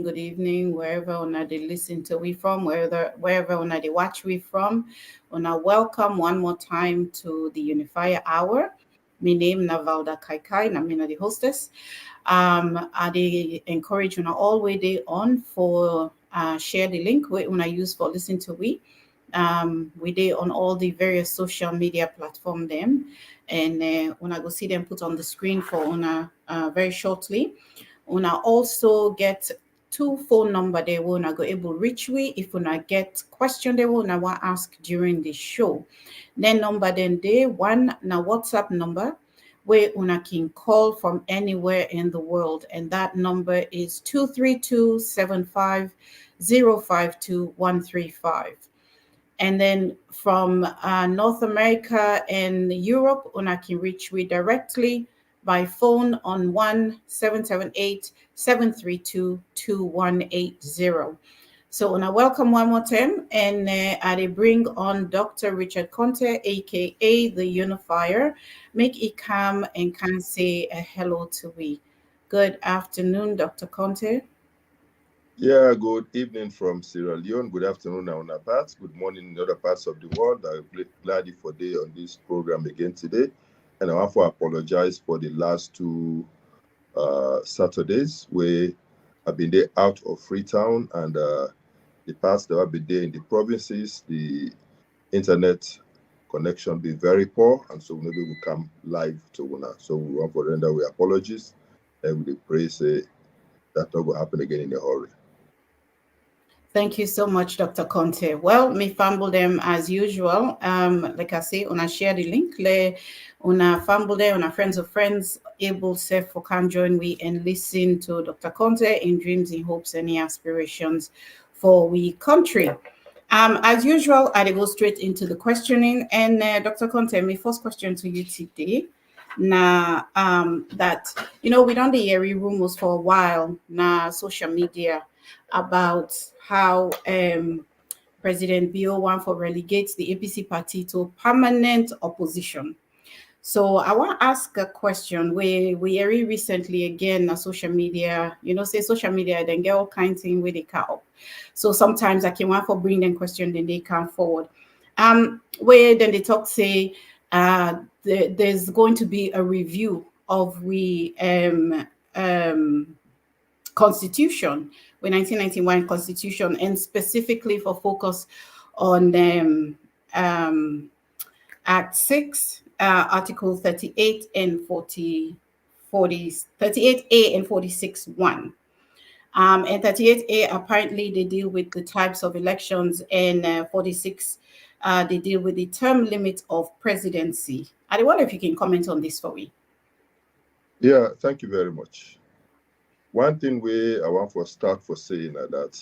good evening, wherever una they listen to we from, wherever una they watch we from. Una welcome one more time to the Unifier Hour. My name Navalda Kaikai, and I'm the hostess. I they encourage una all way day on for share the link we una use for listen to we. We dey on all the various social media platform them, and una go see them put on the screen for una very shortly. Una also get two phone number there wey una go able reach we if una get question they will una want ask during the show. Then number then day one na WhatsApp number where una can call from anywhere in the world, and that number is 232-75-052-135. And then from North America and Europe, una can reach we directly by phone on 1-778-732-2180. So una welcome one more time, and I bring on Dr. Richard Konteh, aka the Unifier. Make it come and can say a hello to we. Good afternoon, Dr. Konteh. Yeah, good evening from Sierra Leone. Good afternoon on our parts. Good morning in the other parts of the world. I'm glad for day on this program again today. And I want to apologize for the last two Saturdays where I've been there out of Freetown, and the past that I've been there in the provinces, the internet connection be very poor, and so maybe we come live to Una. So we want to render our apologies, and we pray say that not will happen again in a hurry. Thank you so much, Dr. Konteh. Well, me fumble them as usual. Like I say, una share the link. Una fumble there, una friends of friends able to for can join we and listen to Dr. Konteh in dreams, in hopes, any aspirations for we country. As usual, I go straight into the questioning. And Dr. Konteh, my first question to you today. Now, that we done the airy rumors for a while now, social media about how President Bio want for relegate the APC party to permanent opposition. So I want to ask a question. We very recently again on social media, say social media, then get all kinds of things where they come up. So sometimes I can want for bring them question, then they come forward. Where then they talk say there's going to be a review of we constitution, the 1991 constitution, and specifically for focus on Act 6, Article 38 and 38A and 46 1. And 38A, apparently they deal with the types of elections, and 46, they deal with the term limit of presidency. I wonder if you can comment on this for me. Yeah, thank you very much. One thing I want to start for saying that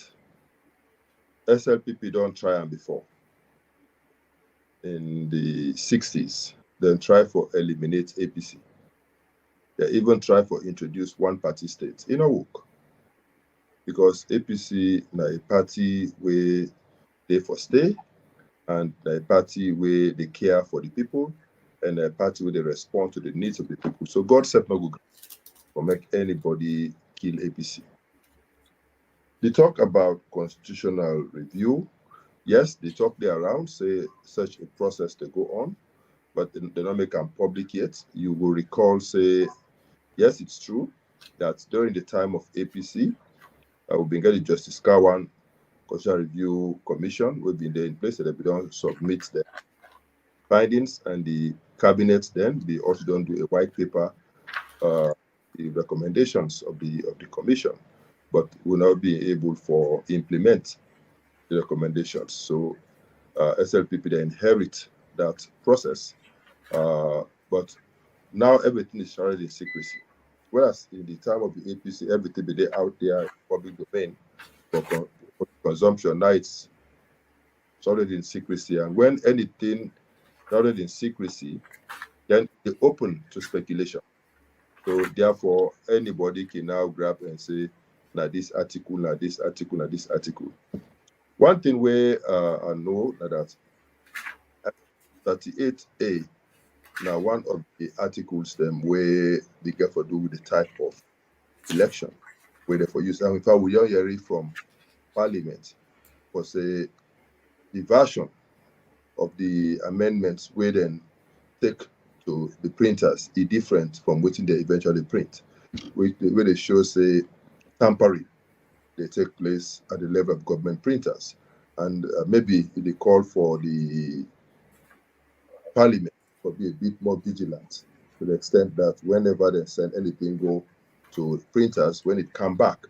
SLPP don't try and before. In the 60s, then try for eliminate APC. They even try for introduce one party state. In a work. Because APC na a party where they for stay, and a party where they care for the people, and a party where they respond to the needs of the people. So God said no good for make anybody kill APC. They talk about constitutional review. Yes, they talk there around, say such a process to go on, but they don't make them public yet. You will recall, say, yes, it's true that during the time of APC, we've been getting Justice Kawan Constitutional Review Commission. We've been there in place, that we don't submit the findings, and the cabinet then we also don't do a white paper, the recommendations of the commission, but will not be able for implement the recommendations. So SLPP they inherit that process, but now everything is shrouded in secrecy. Whereas in the time of the APC, everything be there out there in public domain for consumption. Now it's shrouded in secrecy, and when anything shrouded in secrecy, then it's open to speculation. So therefore, anybody can now grab and say, now this article, now this article, now this article. One thing where I know that 38A, now one of the articles them where they get to do with the type of election. where for use. And in fact, we don't hear it from Parliament for say the version of the amendments where then take to the printers is different from what they eventually print. Where they show say tampering they take place at the level of government printers. And maybe they call for the Parliament to be a bit more vigilant to the extent that whenever they send anything go to printers, when it come back,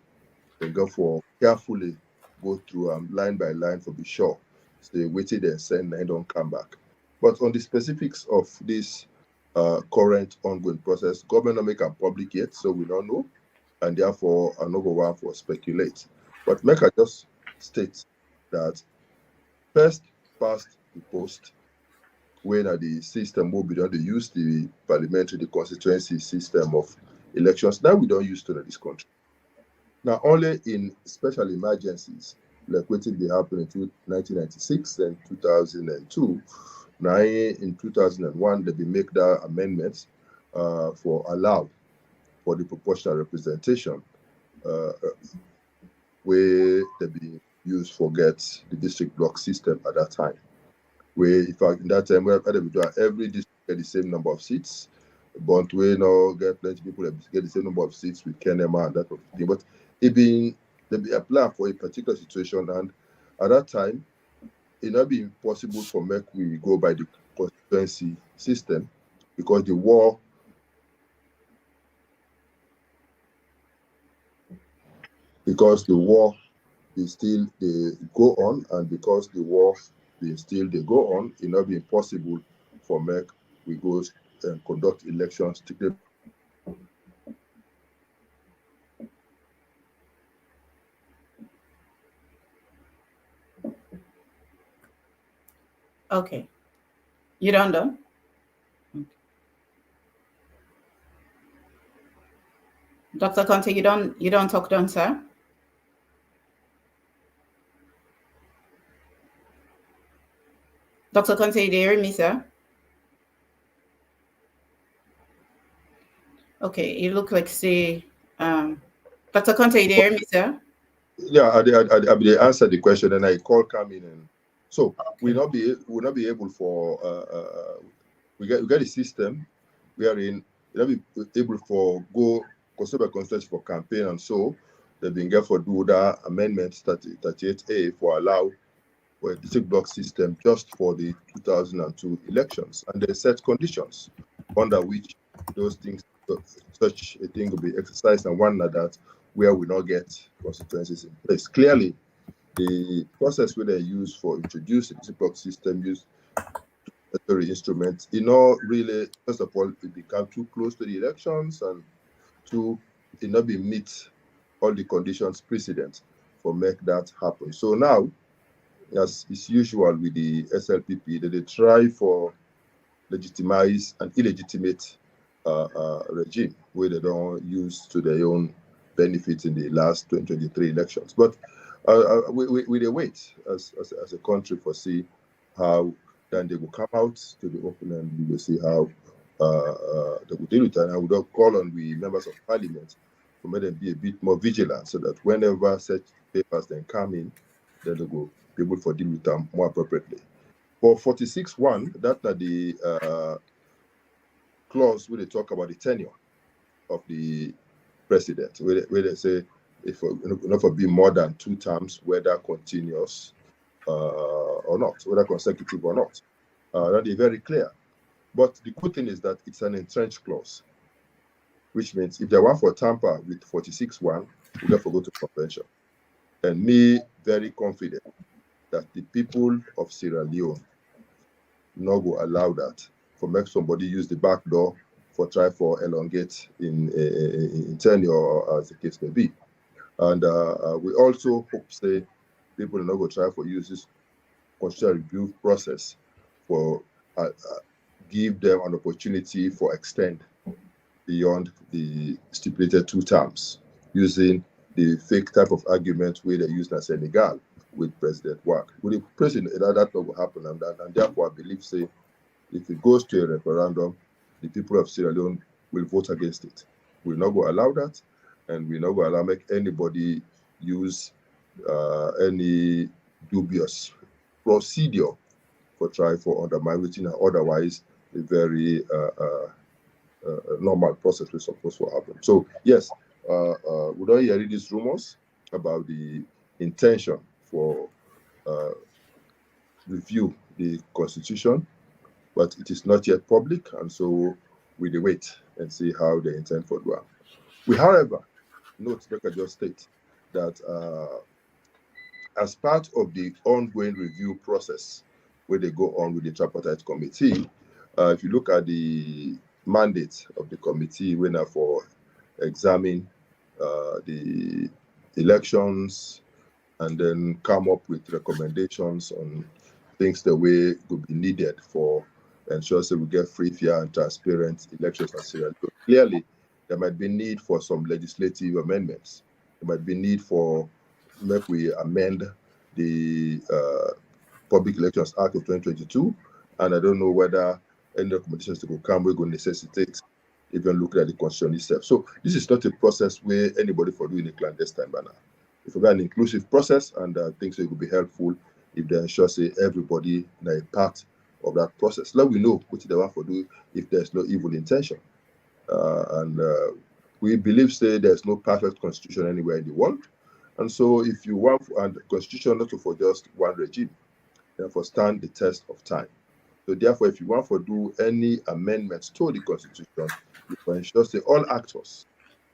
they go for carefully go through line by line for be sure. So they waited and send and don't come back. But on the specifics of this current ongoing process, government not make them public yet, so we don't know, and therefore I'm not going to for speculate. But make I just state that first past the post, when the system will be done, they use the parliamentary, the constituency system of elections. Now we don't use to this country. Now only in special emergencies, like what they happened in 1996 and 2002. Now in 2001, they be make that amendments for allow for the proportional representation where they be used for get the district block system at that time. Where in fact in that time every district get the same number of seats, but we now get plenty of people that get the same number of seats with Kenema and that sort of thing. But it being they be apply for a particular situation, and at that time it not be impossible for make we go by the constituency system because the war is still they go on, and because the war is still they go on, it not be impossible for make we go and conduct elections to Okay. You done done? Dr. Konteh, you don't talk done, sir? Dr. Konteh, do you hear me, sir? Okay, you look like say Dr. Konteh, do you hear me, sir? Yeah, I answer the question, and I call coming, and so okay. we'll not be able for we get the system wherein we'll not be able for go consumer constituency for campaign, and so they've been get for do that amendment 38A for allow for a district block system just for the 2002 elections, and they set conditions under which those things such a thing will be exercised, and one that where we not get constituencies in place. Clearly, the process where they use for introducing the block system use statutory instruments, really, first of all, it become too close to the elections, and two, it not be meet all the conditions precedent for make that happen. So now, as is usual with the SLPP, that they try for legitimize an illegitimate regime where they don't use to their own benefits in the last 2023 elections. But we wait as a country for see how then they will come out to the open, and we will see how they will deal with it. And I would call on the members of parliament to make them be a bit more vigilant, so that whenever such papers then come in, then they will be able to deal with them more appropriately. For 46.1, that's the clause where they talk about the tenure of the president, where they say if not for being more than 2 terms, whether continuous or not, whether consecutive or not. That is very clear. But the good thing is that it's an entrenched clause, which means if they want for tamper with 46.1, we therefore go to convention. And me very confident that the people of Sierra Leone not go allow that for make somebody use the back door for try for elongate in tenure, or as the case may be. And we also hope say people are not going to try for use this constitutional review process for give them an opportunity for extend beyond the stipulated 2 terms, using the fake type of argument where they used in Senegal with President Wag. With the president, that will happen, and therefore I believe say if it goes to a referendum, the people of Sierra Leone will vote against it. We'll not go allow that. and we're not going to make anybody use any dubious procedure for try for undermine within otherwise a very normal process was supposed to happen. So yes, we don't hear these rumors about the intention for review the constitution, but it is not yet public, and so we wait and see how they intend for doing. We, however, note, like I just state, that as part of the ongoing review process where they go on with the tripartite committee, if you look at the mandate of the committee, when for examine the elections and then come up with recommendations on things the way would be needed for ensure that we get free, fair, and transparent elections in Sierra Leone. Clearly, there might be need for some legislative amendments. There might be need for make we amend the Public Elections Act of 2022, and I don't know whether any recommendations that will come will go necessitate even looking at the constitution itself. So this is not a process where anybody for doing a clandestine manner. If we got an inclusive process, and I think so it will be helpful if they ensure say everybody in a part of that process. Let we know what they want for do if there's no evil intention. And we believe say there's no perfect constitution anywhere in the world. And so if you want and the constitution not for just one regime, therefore stand the test of time. So therefore, if you want to do any amendments to the constitution, you ensure say all actors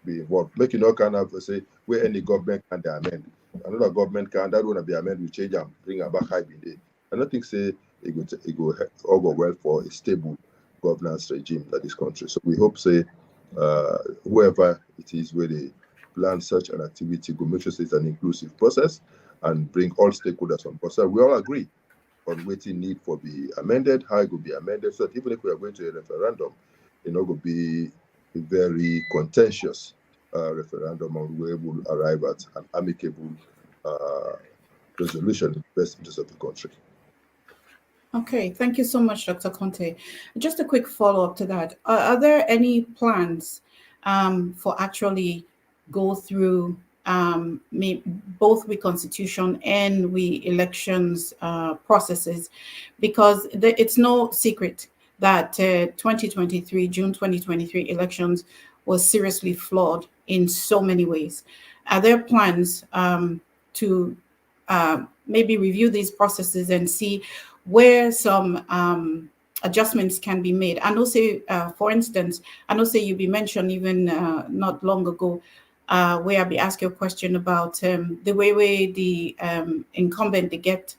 be involved. Make it not kind of say where any government can amend. Another government can that want to be amended, we change and bring them back high in day. I don't think say it go all go well for a stable governance regime in this country. So we hope say whoever it is where they plan such an activity go make sure it's an inclusive process and bring all stakeholders on board. So we all agree on what it need for be amended, how it will be amended, so that even if we are going to a referendum, it not going to be a very contentious referendum, and we will arrive at an amicable resolution in the best interest of the country. Okay, thank you so much, Dr. Konteh. Just a quick follow-up to that. Are there any plans for actually go through both with constitution and with elections processes? Because it's no secret that 2023, June 2023 elections was seriously flawed in so many ways. Are there plans to maybe review these processes and see where some adjustments can be made? I know say, for instance, I know say you be mentioned even not long ago, where I be asked you a question about the way the incumbent they get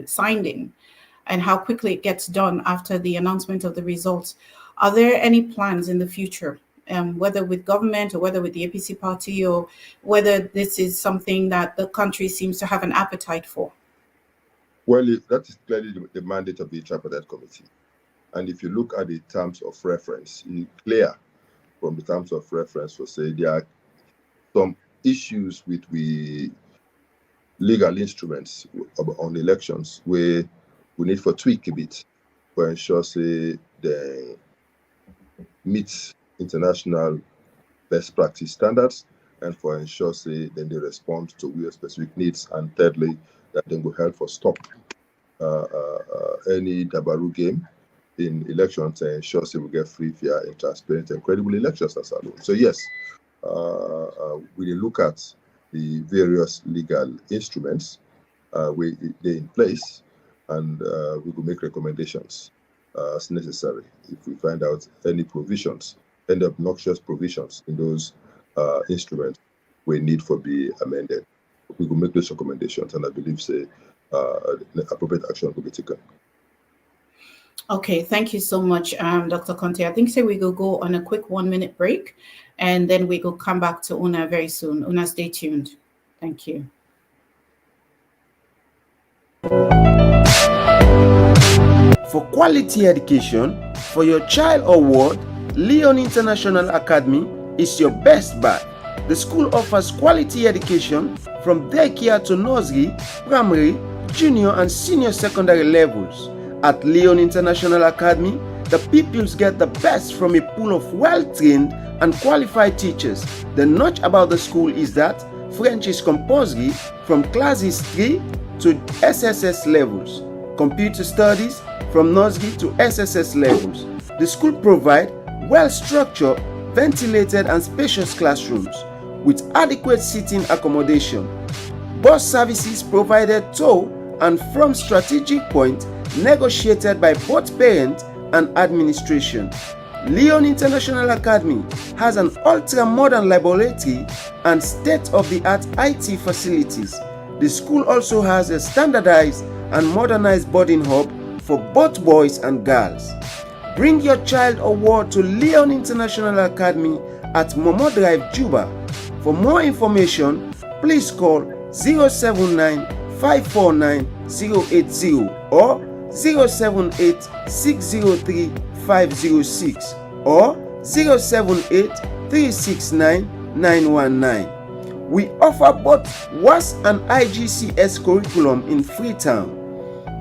signed in and how quickly it gets done after the announcement of the results. Are there any plans in the future, whether with government or whether with the APC party, or whether this is something that the country seems to have an appetite for? Well, that is clearly the mandate of the tripartite committee. And if you look at the terms of reference, it's clear from the terms of reference for say there are some issues with the legal instruments on elections where we need for tweak a bit for ensure say they meet international best practice standards, and for ensure say then they respond to real specific needs, and thirdly that then will help for stop any dabaru game in elections and ensure say we get free, fair, and transparent and credible elections as a whole. So yes, we look at the various legal instruments they're in place, and we will make recommendations as necessary if we find out any provisions, any obnoxious provisions in those instruments we need for be amended. We will make those recommendations, and I believe say appropriate action will be taken. Okay, thank you so much, Dr. Konteh. I think say we will go on a quick 1-minute break, and then we will come back to Una very soon. Una, stay tuned. Thank you. For quality education for your child or ward, Leone International Academy is your best bet. The school offers quality education from daycare to nursery, primary, junior and senior secondary levels. At Leone International Academy, the pupils get the best from a pool of well-trained and qualified teachers. The notch about the school is that French is compulsory from classes 3 to SSS levels, computer studies from nursery to SSS levels. The school provides well-structured, ventilated and spacious classrooms with adequate seating accommodation. Bus services provided to and from strategic points negotiated by both parents and administration. Leone International Academy has an ultra-modern laboratory and state-of-the-art IT facilities. The school also has a standardized and modernized boarding hub for both boys and girls. Bring your child or ward to Leone International Academy at Momo Drive, Juba. For more information, please call 079-549-080 or 078-603-506 or 078-369-919. We offer both WAS and IGCS curriculum in Freetown.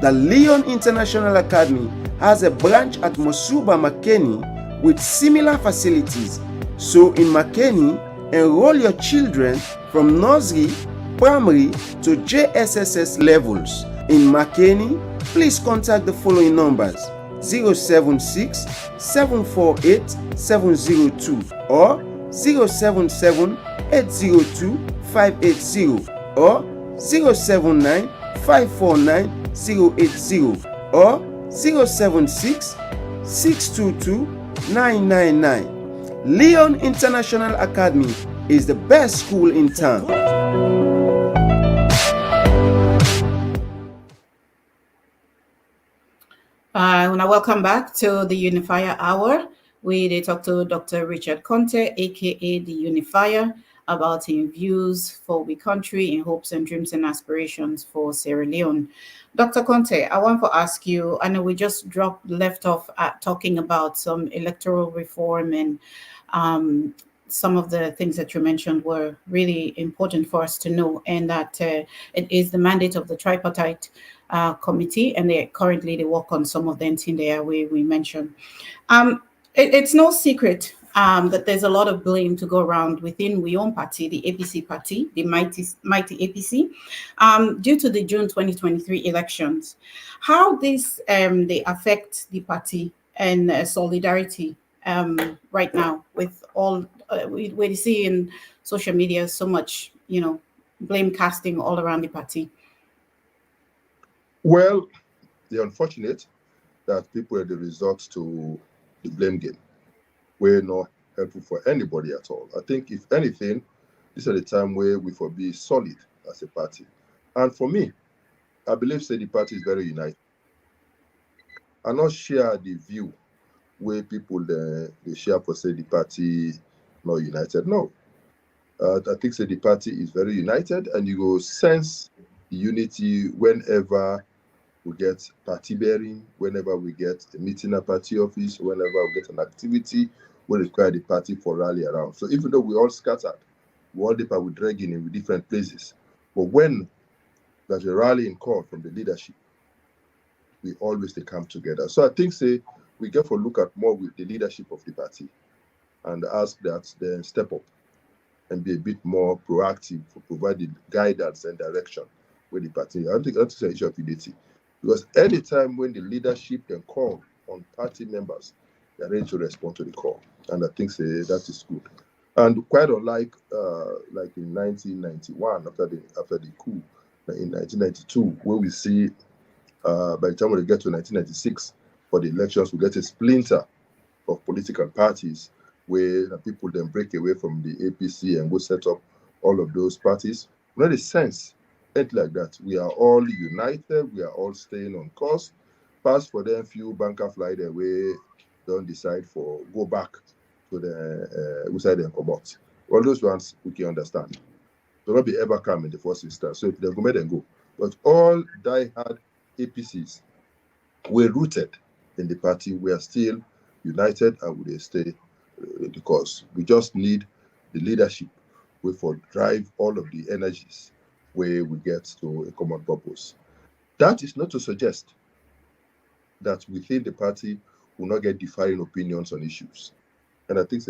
The Leone International Academy has a branch at Mosuba, Makeni with similar facilities. So in Makeni, enroll your children from nursery, primary to JSSS levels. In Makeni, please contact the following numbers: 076 748 702 or 077 802 580 or 079 549 080 or 076 622 999. Leone International Academy is the best school in town. Welcome back to the Unifier Hour. We talk to Dr. RichardKonteh, aka the Unifier, about his views for the country in hopes and dreams and aspirations for Sierra Leone. Dr. Konteh, I want to ask you, I know we just left off at talking about some electoral reform and some of the things that you mentioned were really important for us to know, and that it is the mandate of the tripartite committee, and they work on some of the things there we mentioned. It's no secret that there's a lot of blame to go around within we own party, the APC party, the mighty APC, due to the June 2023 elections. How this they affect the party and solidarity right now with all we see in social media so much, blame casting all around the party. Well, the unfortunate that people are the resort to the blame game. We're not helpful for anybody at all. I think, if anything, this is the time where we for be solid as a party. And for me, I believe the party is very united. I not share the view where people they share for the party not united. No. I think the party is very united, and you go sense the unity whenever we get party bearing, whenever we get a meeting at party office, whenever we get an activity, we require the party for rally around. So even though we all scattered, we all dip with dragging in different places, but when there's a rallying call from the leadership, we always they come together. So I think we get for look at more with the leadership of the party and ask that they step up and be a bit more proactive for providing guidance and direction with the party. I think that's an issue of unity. Because anytime when the leadership can call on party members, they're ready to respond to the call. And I think that is good. And quite unlike like in 1991, after the coup, in 1992, where we see by the time we get to 1996, for the elections, we get a splinter of political parties where the people then break away from the APC and go set up all of those parties. Not a sense. Ain't like that. We are all united. We are all staying on course. Pass for them few banker fly their way, don't decide for go back to the side and come out. All those ones we can understand. They'll not be ever come in the first instance. So if they go, let them go. But all die-hard APCs were rooted in the party. We are still united and we will stay the course. We just need the leadership for drive all of the energies where we get to a common purpose. That is not to suggest that within the party will not get differing opinions on issues. And I think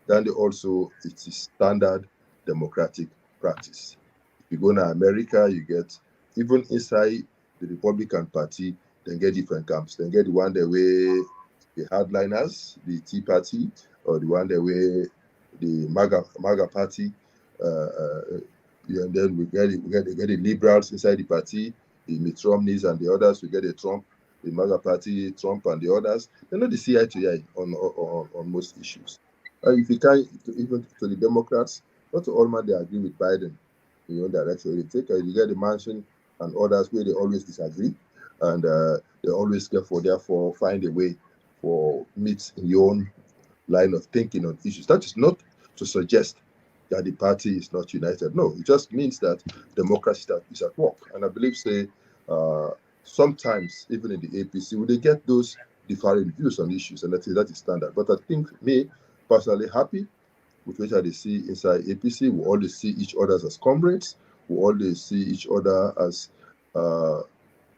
that also it's a standard democratic practice. If you go to America, you get, even inside the Republican Party, then get different camps. Then get the one that way the hardliners, the Tea Party, or the one that way the MAGA Party. And then we get the liberals inside the party, the Mitt Romneys and the others. We get the MAGA Party, Trump and the others. They're not the CI to eye on most issues. If you can, even to the Democrats, not all man they agree with Biden in your direction. They take you get the Manchin and others where they always disagree, and they always therefore find a way for meet in your own line of thinking on issues. That is not to suggest that the party is not united. No, it just means that democracy is at work. And I believe, sometimes even in the APC, we they get those differing views on issues, and that is standard. But I think me personally happy with which I see inside APC. We always see each other as comrades. We always see each other as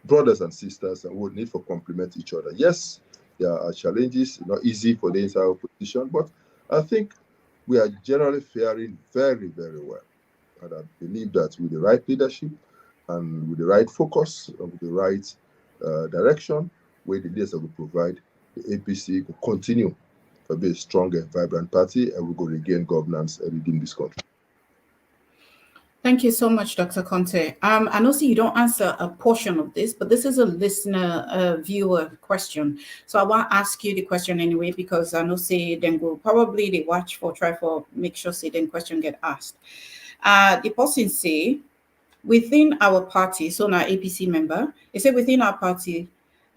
brothers and sisters, and we need to complement each other. Yes, there are challenges, not easy for the entire opposition, but I think we are generally faring very, very well. And I believe that with the right leadership and with the right focus, and with the right direction, where the leaders will provide, the APC will continue to be a strong and vibrant party, and we will regain governance and redeem this country. Thank you so much, Dr. Konteh. I know you don't answer a portion of this, but this is a listener viewer question. So I want to ask you the question anyway, because I know then will probably they watch for try for make sure then question get asked. The person say within our party, so now APC member, they say within our party,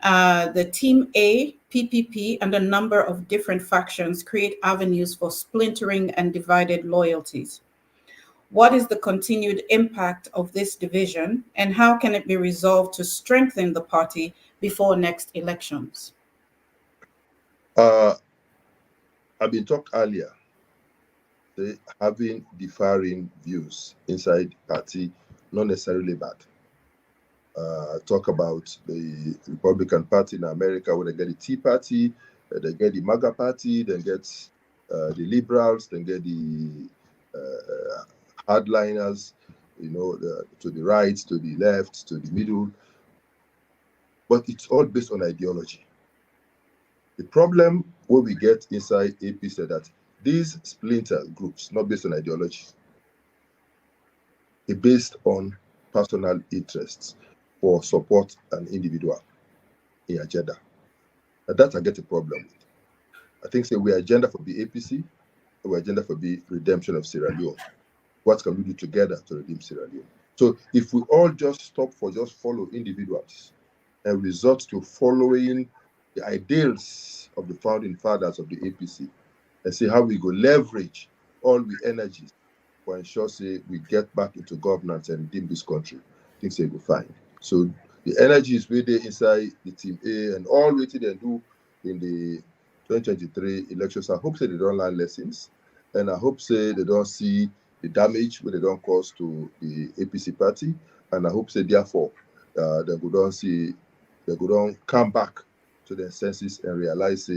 the Team A, PPP, and a number of different factions create avenues for splintering and divided loyalties. What is the continued impact of this division, and how can it be resolved to strengthen the party before next elections? I've been talked earlier, having differing views inside the party, not necessarily bad. Talk about the Republican Party in America, where they get the Tea Party, they get the MAGA Party, then get the liberals, then get the hardliners, to the right, to the left, to the middle. But it's all based on ideology. The problem what we get inside AP is that these splinter groups, not based on ideology, they're based on personal interests for support an individual in agenda. And that I get a problem with. I think we agenda for the APC, we agenda for the redemption of Sierra Leone. What can we do together to redeem Sierra Leone? So if we all just stop for just follow individuals and resort to following the ideals of the founding fathers of the APC and see how we go leverage all the energies for ensure we get back into governance and redeem this country, things will be fine. So the energy is really inside the Team A and all what they do in the 2023 elections. I hope they don't learn lessons, and I hope they don't see the damage where they don't cause to the APC party, and I hope therefore they don't come back to their senses and realize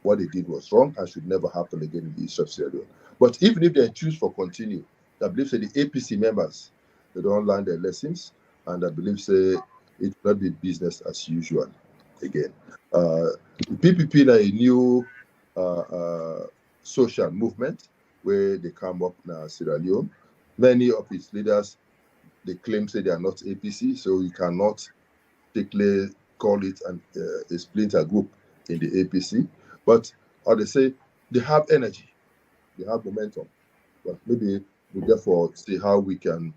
what they did was wrong and should never happen again in the East of Sierra Leone. But even if they choose for continue, I believe the APC members they don't learn their lessons, and I believe it will not be business as usual again. The PPP is a new social movement where they come up in Sierra Leone. Many of its leaders, they claim they are not APC, so you cannot particularly call it a splinter group in the APC. But they say they have energy, they have momentum. But maybe we therefore see how we can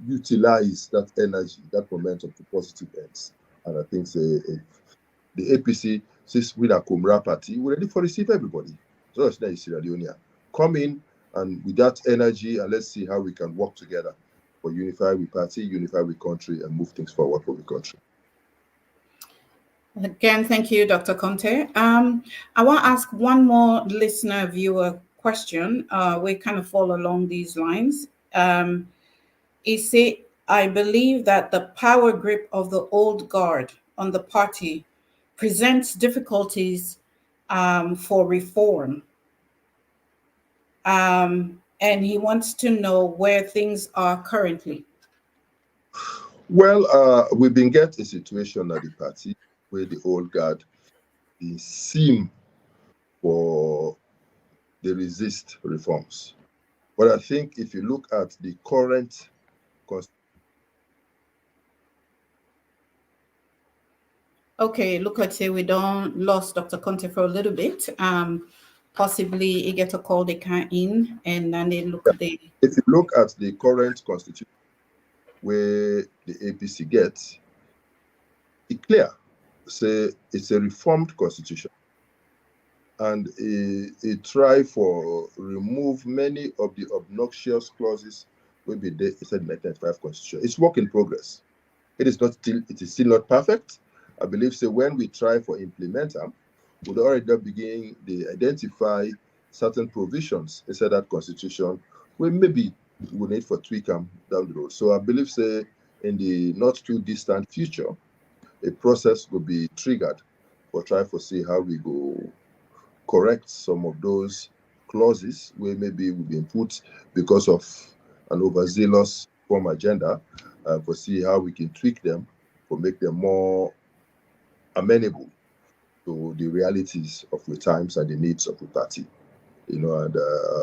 utilize that energy, that momentum to positive ends. And I think the APC, since with a Kumra party, we're ready for receive everybody. So that's nice, Sierra Leone. Come in and with that energy, and let's see how we can work together for unify we party, unify we country, and move things forward for the country. Again, thank you, Dr. Konteh. I want to ask one more listener viewer question. We kind of fall along these lines. He said, I believe that the power grip of the old guard on the party presents difficulties for reform. And he wants to know where things are currently. Well, we've been getting a situation at the party where the old guard seem for they resist reforms. But I think if you look at the current Okay, look at it. We don't lost Dr. Konteh for a little bit. Possibly he get a call they can't in, and then they look at the. If you look at the current constitution where the APC gets, it's clear. Say it's a reformed constitution, and it try for remove many of the obnoxious clauses will be there inside the 1995 constitution. It's work in progress. It is still not perfect. I believe so when we try for implement them, we'll already begin to identify certain provisions inside that constitution where maybe we need for tweak them down the road. So I believe say in the not too distant future, a process will be triggered for try for see how we go correct some of those clauses where maybe we've been put because of an overzealous form agenda, for see how we can tweak them for make them more amenable to the realities of the times and the needs of the party. And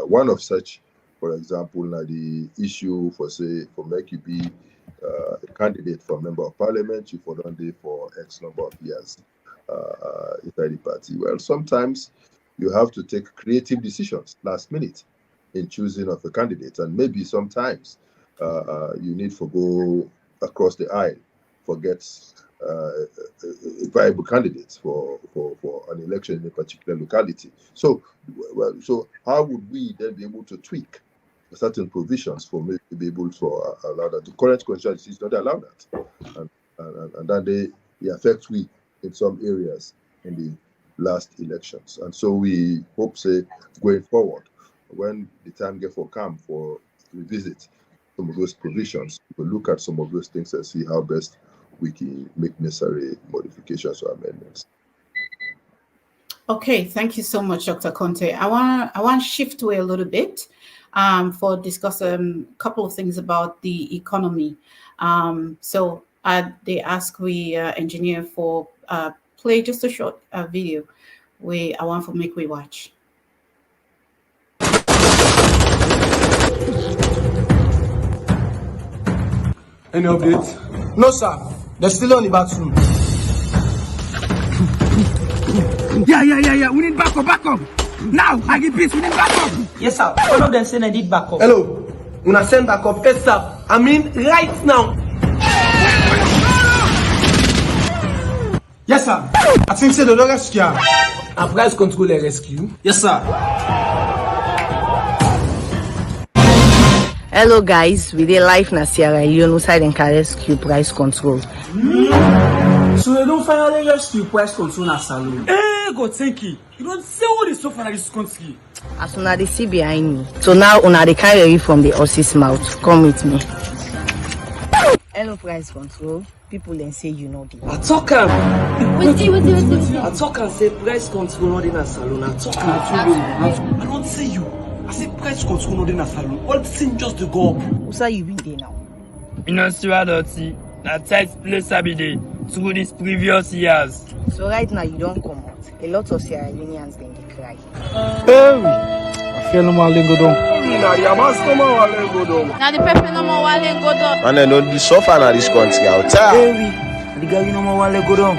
one of such, for example, now the issue for say for make you be a candidate for a member of parliament, you for done there for X number of years inside the party. Well, sometimes you have to take creative decisions last minute in choosing of a candidate, and maybe sometimes you need to go across the aisle for get viable candidates for an election in a particular locality. So how would we then be able to tweak certain provisions for maybe be able to allow that? The current constitution is not allow that, and that they affect we in some areas in the last elections. And so we hope say going forward, when the time get for come for revisit some of those provisions, we'll look at some of those things and see how best we can make necessary modifications or amendments. Okay, thank you so much, Dr. Konteh. I want to shift away a little bit for discuss a couple of things about the economy. So they ask we engineer for play just a short video. I want to make we watch. Any updates? No, sir. They're still on the bathroom. Yeah. We need backup. Now, I give peace. We need backup. Yes, sir. One of them said I need backup. Hello. Una send backup ASAP. I mean, right now. Yes, sir. I think say the dog rescue. And price control a rescue. Yes, sir. Hello guys, we dey live na Sierra Leone side and can rescue price control. So they don't finally rescue price control na salon. Hey, God, thank you. You don't say all this stuff and this country. As una dey see behind me. So now una dey carry from the horse's mouth. Come with me. Hello price control. People then say you know the. I talk am. Wait. I talk and say price control not in a salon. I talk am. I don't say you. I say price control not in a salon. All the thing just to go up. Who say you been there now? You know, Sierra Leone, that tight place I be there through these previous years. So right now you don't come out. A lot of Sierra Leoneans then they cry. I feel no more lingo down. Now the people no more walling go down. And then don't be suffer na this country out. The guy no more walling go down.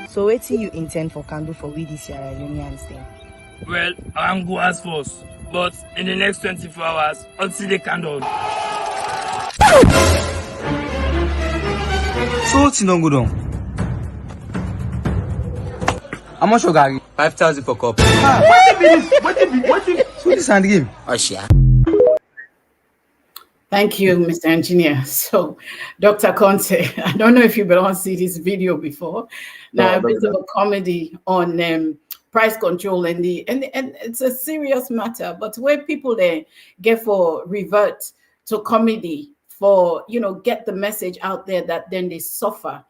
So what do you intend for can do for we the Sierra Leoneans then? Well, I'm go as first, but in the next 24 hours, I'll see the candle. So what's no go down? How much you got? 5,000 for cup. What so this hand game? Thank you, Mr. Engineer. So, Dr. Konteh, I don't know if you've been on see this video before. Now, a bit of a comedy on price control and it's a serious matter. But where people get for revert to comedy for get the message out there that then they suffer.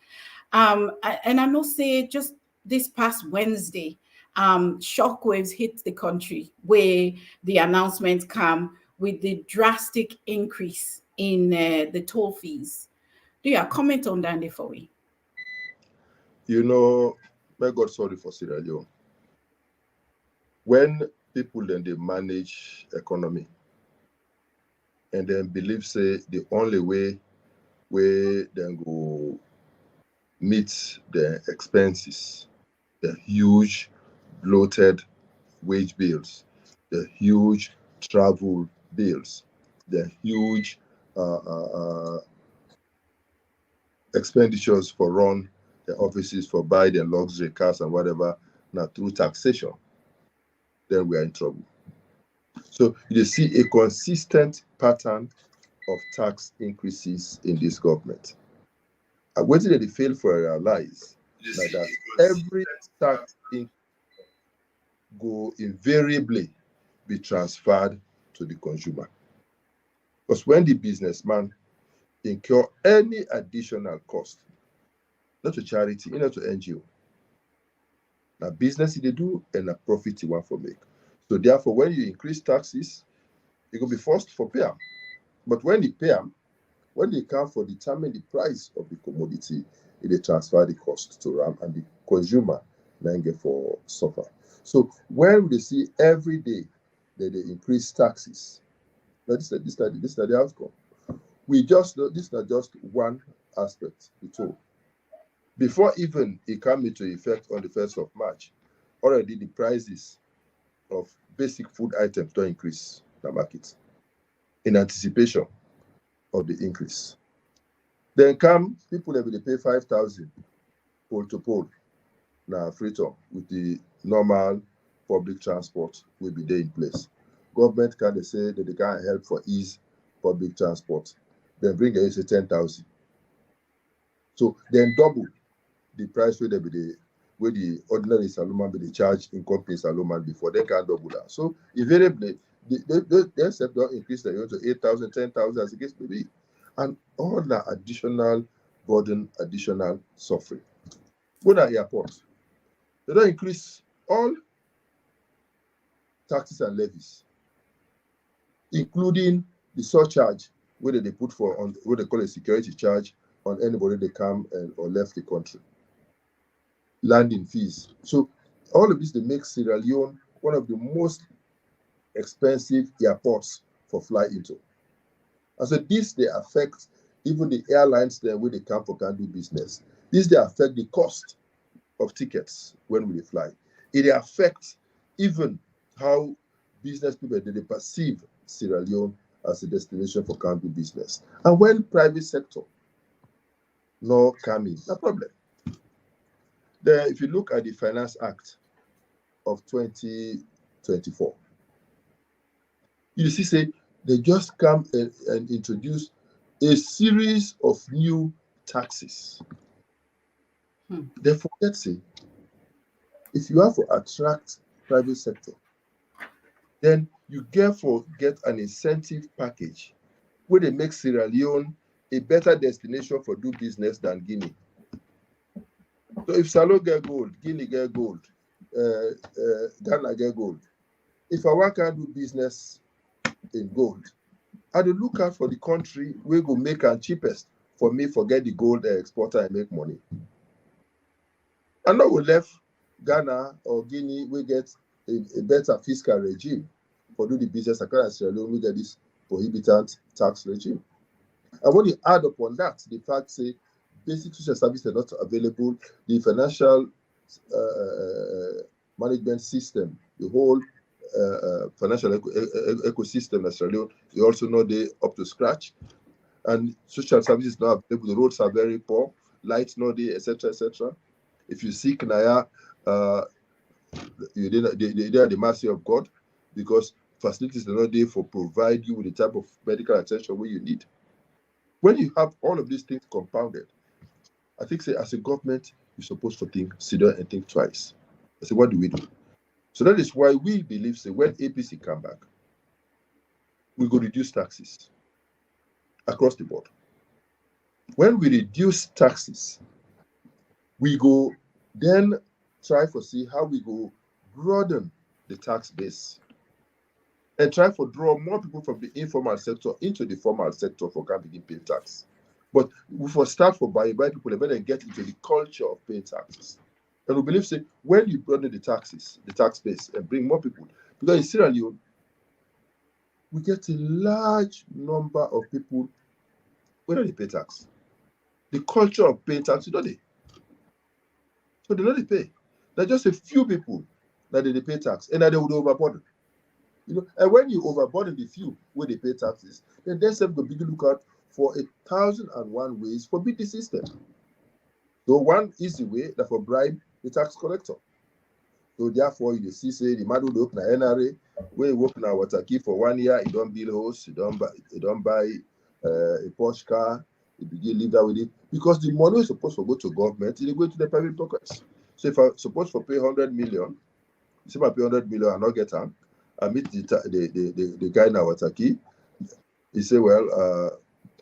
And I know say just this past Wednesday, shockwaves hit the country where the announcement came with the drastic increase in the toll fees. Do you have comment on that for me? You know, may God sorry for Sierra Leone. When people then they manage economy and then believe say the only way where then go meet the expenses, the huge bloated wage bills, the huge travel bills, the huge expenditures for run the offices, for buy the luxury cars and whatever, now through taxation, then we are in trouble. So you see a consistent pattern of tax increases in this government. And what did they fail for realize like that every tax increase go invariably be transferred to the consumer. Because when the businessman incur any additional cost, not to charity, not to NGO, now business they do and a profit you want for make. So therefore, when you increase taxes, you will be forced for pay. But when you pay them, when they come for determine the price of the commodity, they transfer the cost to RAM and the consumer then get for suffer. So when they see every day that they increase taxes, this is the outcome. We just know this is not just one aspect at all. Before even it came into effect on the 1st of March, already the prices of basic food items don't increase in the market in anticipation of the increase. Then come people that will pay 5,000 pole to pole now Freetown with the normal public transport will be there in place. Government can say that they can't help for ease public transport. Then bring a say 10,000. So then double the price where they be the ordinary saloon be the charge in company saloon before they can double that. So invariably they don't increase the to 8,000, 10,000 as the case may be. And all the additional burden, additional suffering. Go to the airport. They don't increase all taxes and levies, including the surcharge where they put for on what they call a security charge on anybody that come or left the country. Landing fees. So all of this they make Sierra Leone one of the most expensive airports for fly into. And so this they affect even the airlines there where they come for can do business. This they affect the cost of tickets when we fly. It affects even how business people they perceive Sierra Leone as a destination for can do business. And when private sector no come in, no problem. There, if you look at the Finance Act of 2024, you see say they just come and introduce a series of new taxes. They forget say if you have to attract private sector, then you therefore get an incentive package where they make Sierra Leone a better destination for do business than Guinea. So if Salo get gold, Guinea get gold, Ghana get gold. If I can do business in gold, I do look out for the country where go make it cheapest for me forget the gold exporter and make money. And now we left Ghana or Guinea, we get a better fiscal regime for do the business account Sierra Leone, we get this prohibitant tax regime. And when you add upon that, the fact say basic social services are not available, the financial management system, the whole financial ecosystem in Sierra Leone, you also know they up to scratch. And social services not available, the roads are very poor, lights not there, etc., etc. If you seek Naya, they are the mercy of God because facilities are not there for provide you with the type of medical attention where you need. When you have all of these things compounded, I think say as a government, you're supposed to sit down and think twice. I say, what do we do? So that is why we believe say when APC come back, we go reduce taxes across the board. When we reduce taxes, we go then try to see how we go broaden the tax base and try to draw more people from the informal sector into the formal sector for can begin paying tax. But we for start for by people and then get into the culture of paying taxes. And we believe say when you broaden the taxes, the tax base, and bring more people, because in Sierra Leone, we get a large number of people where they pay tax. The culture of paying tax, don't they? So they don't pay. There's just a few people that they pay tax and that they would overburden. And when you overburden the few where they pay taxes, then they will begin to look out for 1,001 ways for beat the system. So one easy way that for bribe the tax collector. So therefore, you see, say the man who open an NRA, where he work na water key for 1 year, he don't build house, he don't buy a Porsche car, he begin live that with it. Because the money is supposed to go to government, it go to the private pockets. So if I'm supposed to pay 100 million, you say I pay 100 million and not get them, I meet the guy na water key, he say, well,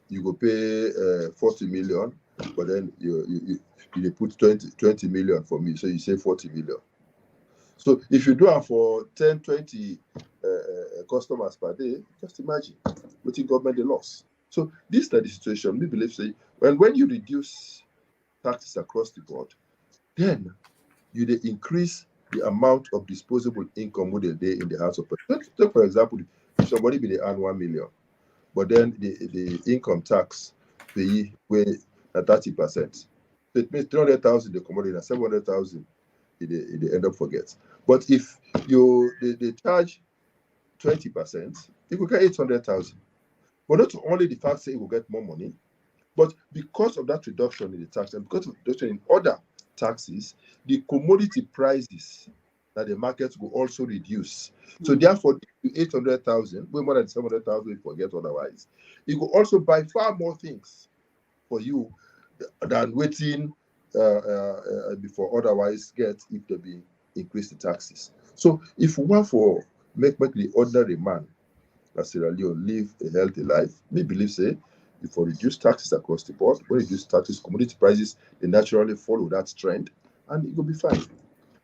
you go pay 40 million, but then you put 20 million for me, so you say 40 million. So if you do it for 10, 20 customers per day, just imagine what the government they lost. So this is the situation. We believe say when you reduce taxes across the board, then you increase the amount of disposable income with the day in the hands of people. Take for example, if somebody be they earn 1 million, but then the income tax pay where at 30%. So it means 300,000 they come in and 700,000 they end up forget. But if they charge 20%, you will get 800,000. But not only the fact that you will get more money, but because of that reduction in the tax and because of reduction in other taxes, the commodity prices that the markets will also reduce. So therefore, 800,000, way more than 700,000 we forget otherwise. It will also buy far more things for you than waiting before otherwise get if they be increase the taxes. So if we want for make the ordinary man as Sierra Leone live a healthy life, we believe say if we reduce taxes across the board, when reduce taxes, commodity prices, they naturally follow that trend and it will be fine.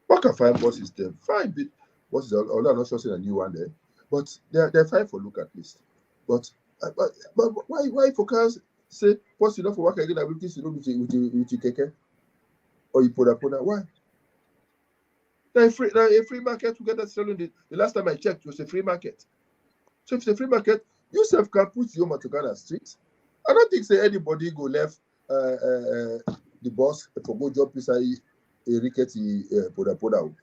What can fine bus system? Fine bit buses, although I'm not sure saying a new one there, but they're fine for look at least. But why focus say what's enough for work again that with the keke? Or you put why? Now a free market to get that selling the last time I checked it was a free market. So if it's a free market, you self can put your Matugana street. I don't think say anybody go left the boss for go job beside a rickety poda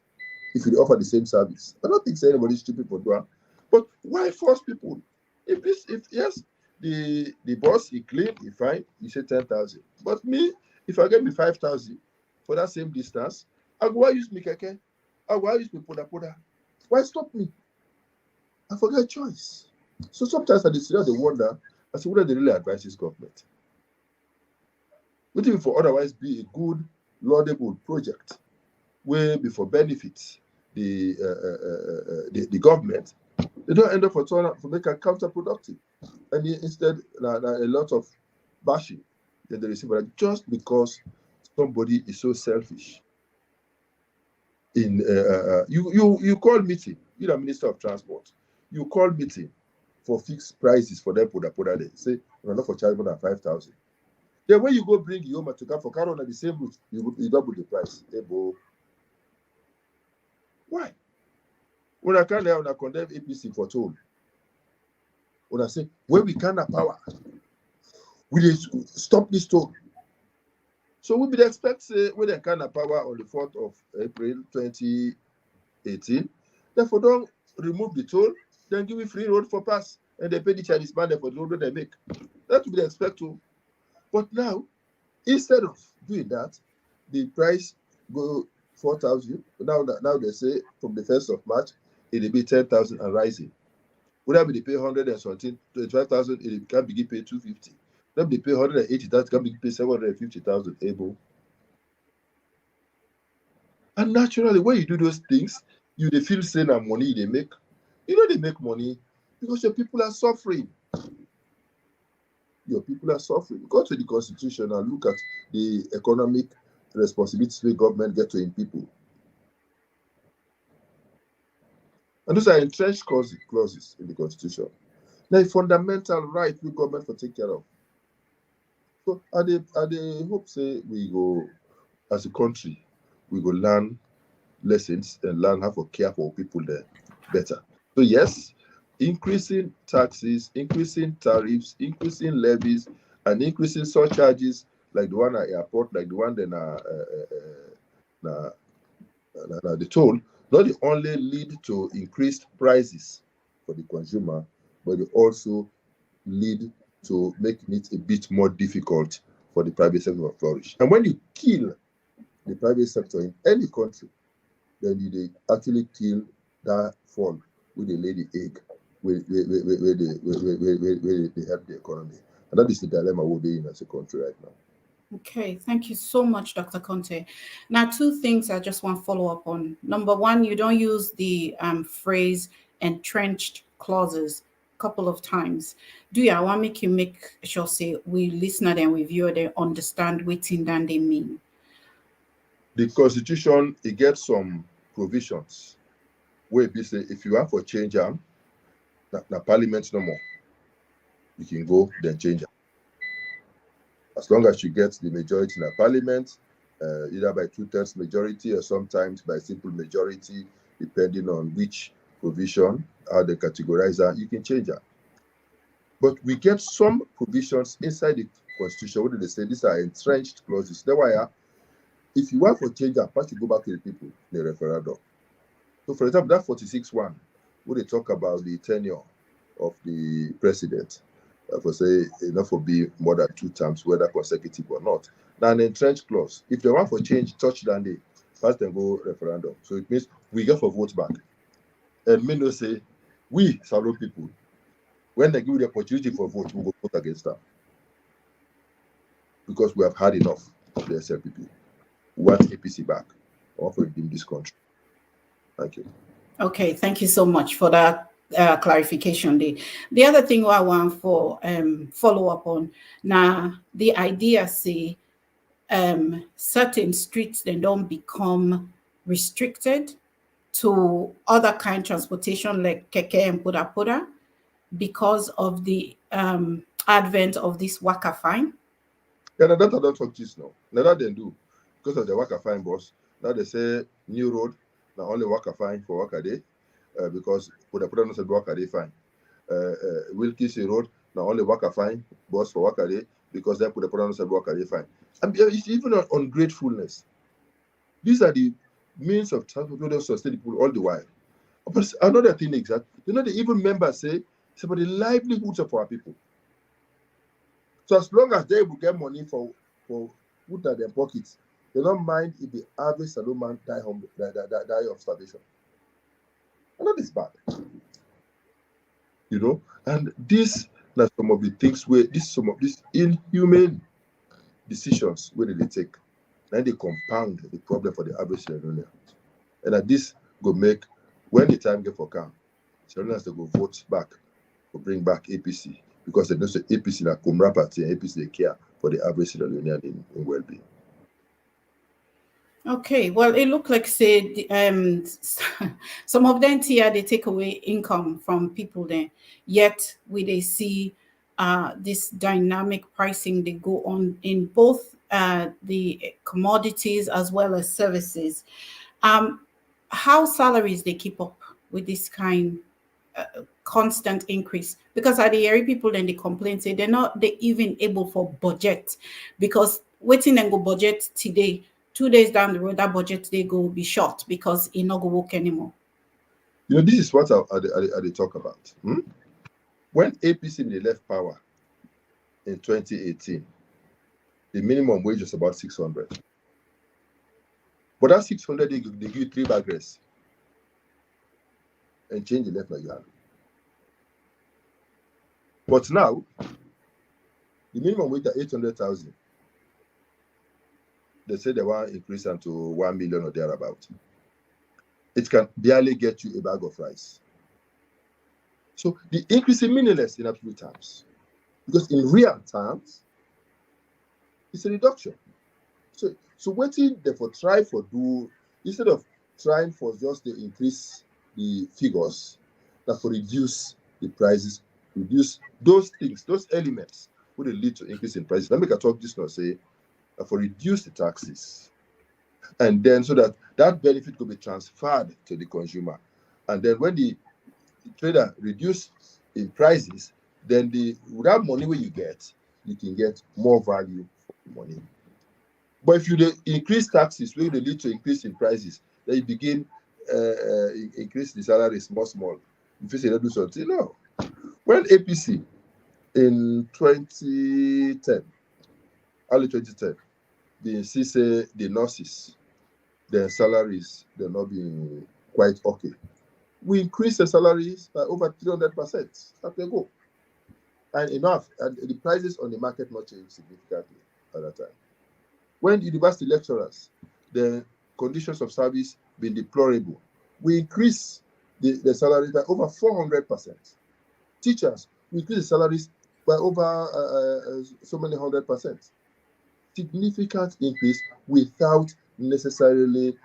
if you offer the same service. I don't think say anybody stupid for doing. But why force people? If yes, the boss he clean, he fine, he say 10,000. But me, if I get me 5,000 for that same distance, I go use me keke. I go use me poda. Why stop me? I forget choice. So sometimes I just wonder, I say, what they really advise this government? What if for otherwise be a good, laudable project where before benefits the government, they don't end up for make a counterproductive. And instead, a lot of bashing that they receive just because somebody is so selfish. In you call meeting, you're the Minister of Transport. You call meeting for fixed prices for them poda they say we're not for charge more than 5,000. Then when you go bring Yoma to come for car on the same route, you double the price. Why? When I can't now condemn APC for toll. When I say when we can't have power, we stop this toll. So we would expect say when they can't have power on the 4th of April 2018, therefore don't remove the toll, then give me free road for pass, and they pay the Chinese man for the road they make. That would be expected. But now, instead of doing that, the price go 4,000. Now they say from the 1st of March, it will be 10,000 and rising. Whenever they pay 100 and something, 25,000, it can begin pay 250. Then they pay 180,000, can begin pay 750,000 able. And naturally, when you do those things, you they feel saying that money they make. You know they make money because your people are suffering. Your people are suffering. Go to the Constitution and look at the economic responsibility the government get to in people. And those are entrenched clauses in the Constitution. They're a fundamental right we government for take care of. So I hope say we go as a country, we go learn lessons and learn how to care for people there better. So yes, increasing taxes, increasing tariffs, increasing levies, and increasing surcharges like the one at airport, like the one then the toll, not only lead to increased prices for the consumer, but it also lead to making it a bit more difficult for the private sector to flourish. And when you kill the private sector in any country, then you actually kill that fall with the lady egg, where they help the economy. And that is the dilemma we'll be in as a country right now. Okay, thank you so much, Dr. Konteh. Now, two things I just want to follow up on. Number one, you don't use the phrase entrenched clauses a couple of times. Do you? I want to make sure say we listener and we viewer they understand what thing that they mean. The Constitution, it gets some provisions where it say if you have for change na Parliament no more, you can go then change them. As long as you get the majority in the Parliament, either by 2/3 majority or sometimes by simple majority, depending on which provision, how they categorize that, you can change that. But we get some provisions inside the Constitution where they say these are entrenched clauses. That's why if you want for change that, first you go back to the people in the referendum. So for example, that 46(1), where they talk about the tenure of the president, for say enough for be more than 2 terms, whether consecutive or not. Now an entrenched clause, if they want for change, touch that day, first then go referendum. So it means we get for vote back. And me no say, we Salo people, when they give you the opportunity for vote, we will vote against them. Because we have had enough of the SLPP. We want APC back. I want to redeem this country. Thank you. Okay, thank you so much for that clarification. The other thing I want for follow up on now, the idea say certain streets then don't become restricted to other kind of transportation like keke and poda because of the advent of this waka fine. Yeah, that I don't talk this now. Now that they do because of the waka fine boss. Now they say new road now only waka fine for waka day because poda no said waka day fine. Wilkins road now only waka fine boss for waka day because then poda no said waka day fine. And it's even on ungratefulness. These are the means of transport to sustain people all the while. But another thing is that the even members say it's about the livelihoods of our people. So as long as they will get money for put at their pockets, they don't mind if the average Salomon die of starvation. And that is bad. And this are some of the things where some of these inhumane decisions where they take, and they compound the problem for the average Sierra Leonean. And that this go make when the time get for calm, Sierra Leoneans they go vote back or bring back APC because they know say APC na Kumra party and APC they care for the average Sierra Leonean in well-being. Okay, well, it looked like say some of them here they take away income from people there. Yet we they see this dynamic pricing they go on in both the commodities as well as services. How salaries they keep up with this kind constant increase? Because at the area people then they complain say they even able for budget because waiting and go budget today. 2 days down the road, that budget they go be short because it not go work anymore. This is what I talk about. When APC they left power in 2018, the minimum wage was about 600. But that 600 they give you 3 bag rest and change the left Nigeria. But now the minimum wage is 800,000. They say they want to increase them to 1 million or thereabout. It can barely get you a bag of rice. So the increase is meaningless in absolute terms. Because in real terms, it's a reduction. So waiting therefore try for do, instead of trying for just to increase the figures that for reduce the prices, reduce those things, those elements would lead to increase in prices. Let me talk this now, say for reduce the taxes, and then so that benefit could be transferred to the consumer, and then when the trader reduce in prices, then that money where you can get more value for the money. But if you increase taxes, where they lead to increase in prices, then you begin increase the salary small. If you say they do something, no. When APC in 2010, early 2010, they see say the nurses, their salaries, they're not being quite okay. We increased the salaries by over 300% after go. And enough, and the prices on the market not changed significantly at that time. When university lecturers, the conditions of service been deplorable, we increased the salaries by over 400%. Teachers, we increased the salaries by over so many 100%. Significant increase without necessarily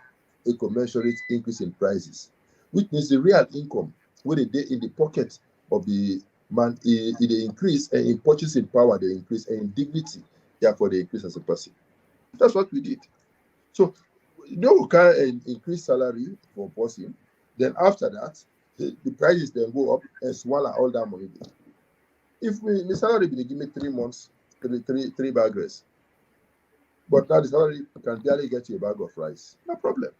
a commensurate increase in prices, which means the real income where they in the pocket of the man, they increase, and in purchasing power they increase, and in dignity, therefore they increase as a person. That's what we did. So, we can increase salary for person. Then after that, the prices then go up and swallow all that money. If the salary be give me 3 months, three bag rice, but now the salary can barely get you a bag of rice, no problem.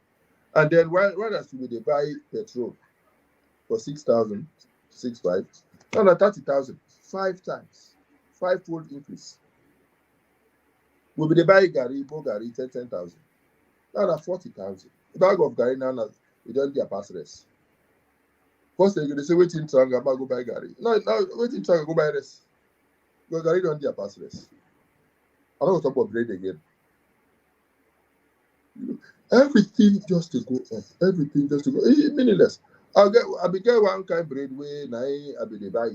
And then whereas they buy petrol for 6,000, 6,500, now 30,000, 5 times, 5-fold increase. Will be the buy Gary, 10,000. Now 40,000. The bag of Gary now we don't get pass rest. First they say wait in Tranga, go buy Gary. No, wait in Tranga, go buy rest. Because Gary don't get pass rest. I don't talk about bread again. Everything just to go up. Everything just to go. Meaningless. I be get one kind of bread where I be the buy.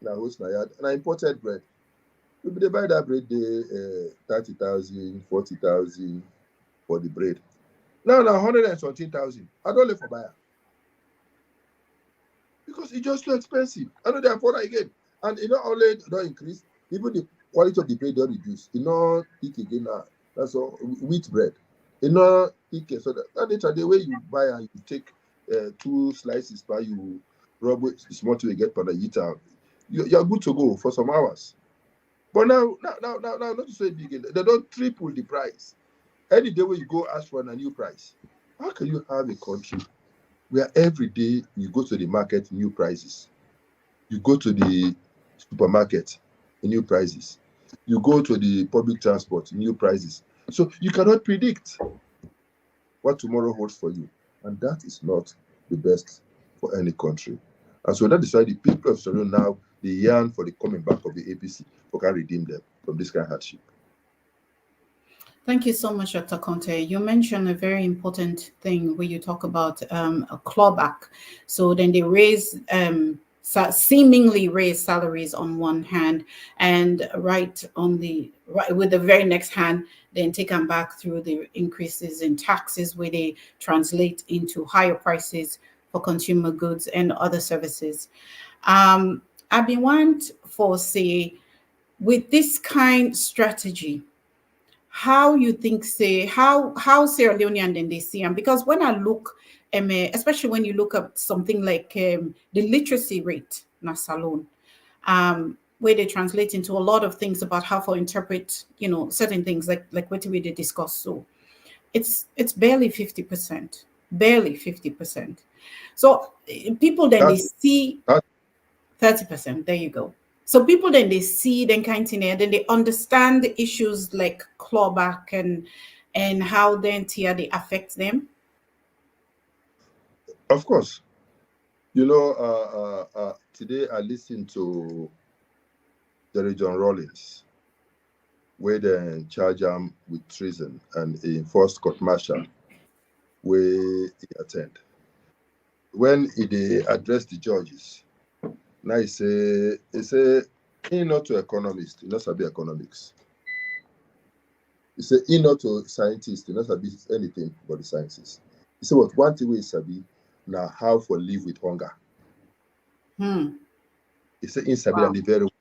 Now host na yard and I imported bread. We be buy that bread 30,000, 40,000 for the bread. Now 117,000. I don't live for buyer. Because it's just too expensive. I know they afford it again. And it not only don't increase, even the quality of the bread don't reduce. It not peak again now. That's all wheat bread. It not peak, so that the way you buy and you take 2 slices by you rub it small to get per eat out. You're good to go for some hours. But now, not to say big, they don't triple the price. Any day when you go ask for a new price, how can you have a country where every day you go to the market, new prices? You go to the supermarket, new prices. You go to the public transport, new prices. So you cannot predict what tomorrow holds for you. And that is not the best for any country. And so that is why the people of Sierra Leone now, they yearn for the coming back of the APC who can redeem them from this kind of hardship. Thank you so much, Dr. Konteh. You mentioned a very important thing where you talk about a clawback. So then they seemingly raise salaries on one hand, and with the very next hand, then take them back through the increases in taxes, where they translate into higher prices for consumer goods and other services. I've been want for say with this kind of strategy, how you think how Sierra Leonean then they see them? Because when I look, especially when you look at something like the literacy rate in a salon, where they translate into a lot of things about how to interpret, certain things like what we did discuss. So it's barely 50%, barely 50%. So people then they see 30%. There you go. So people then they see then kind of thing, and then they understand the issues like clawback and how then they affect them. Of course. Today I listened to Jerry John Rawlings, where they charge him with treason and enforced court martial, where he attend. When he addressed the judges, now he say he not to economist, he not sabi economics. He say he not to scientist, he not sabi anything about the sciences. He said what one thing we sabi, now how for live with hunger. It's an instability very well.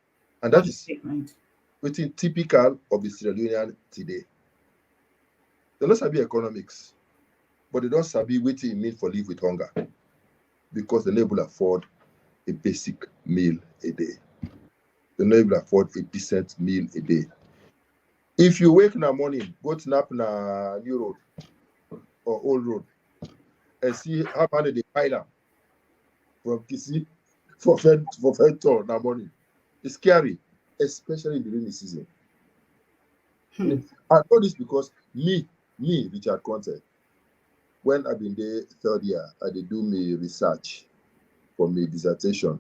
And that is within typical of the Sierra Leonean today. They don't sabi economics, but they don't sabi what it means for live with hunger because they don't able to afford a basic meal a day. They don't able to afford a decent meal a day. If you wake in the morning, go to nap na new road or old road and see how many they pile up from Kisi for fed tour in the morning, it's scary, especially during the season. I know this because me, RichardKonteh, when I've been there third year, I did do my research for my dissertation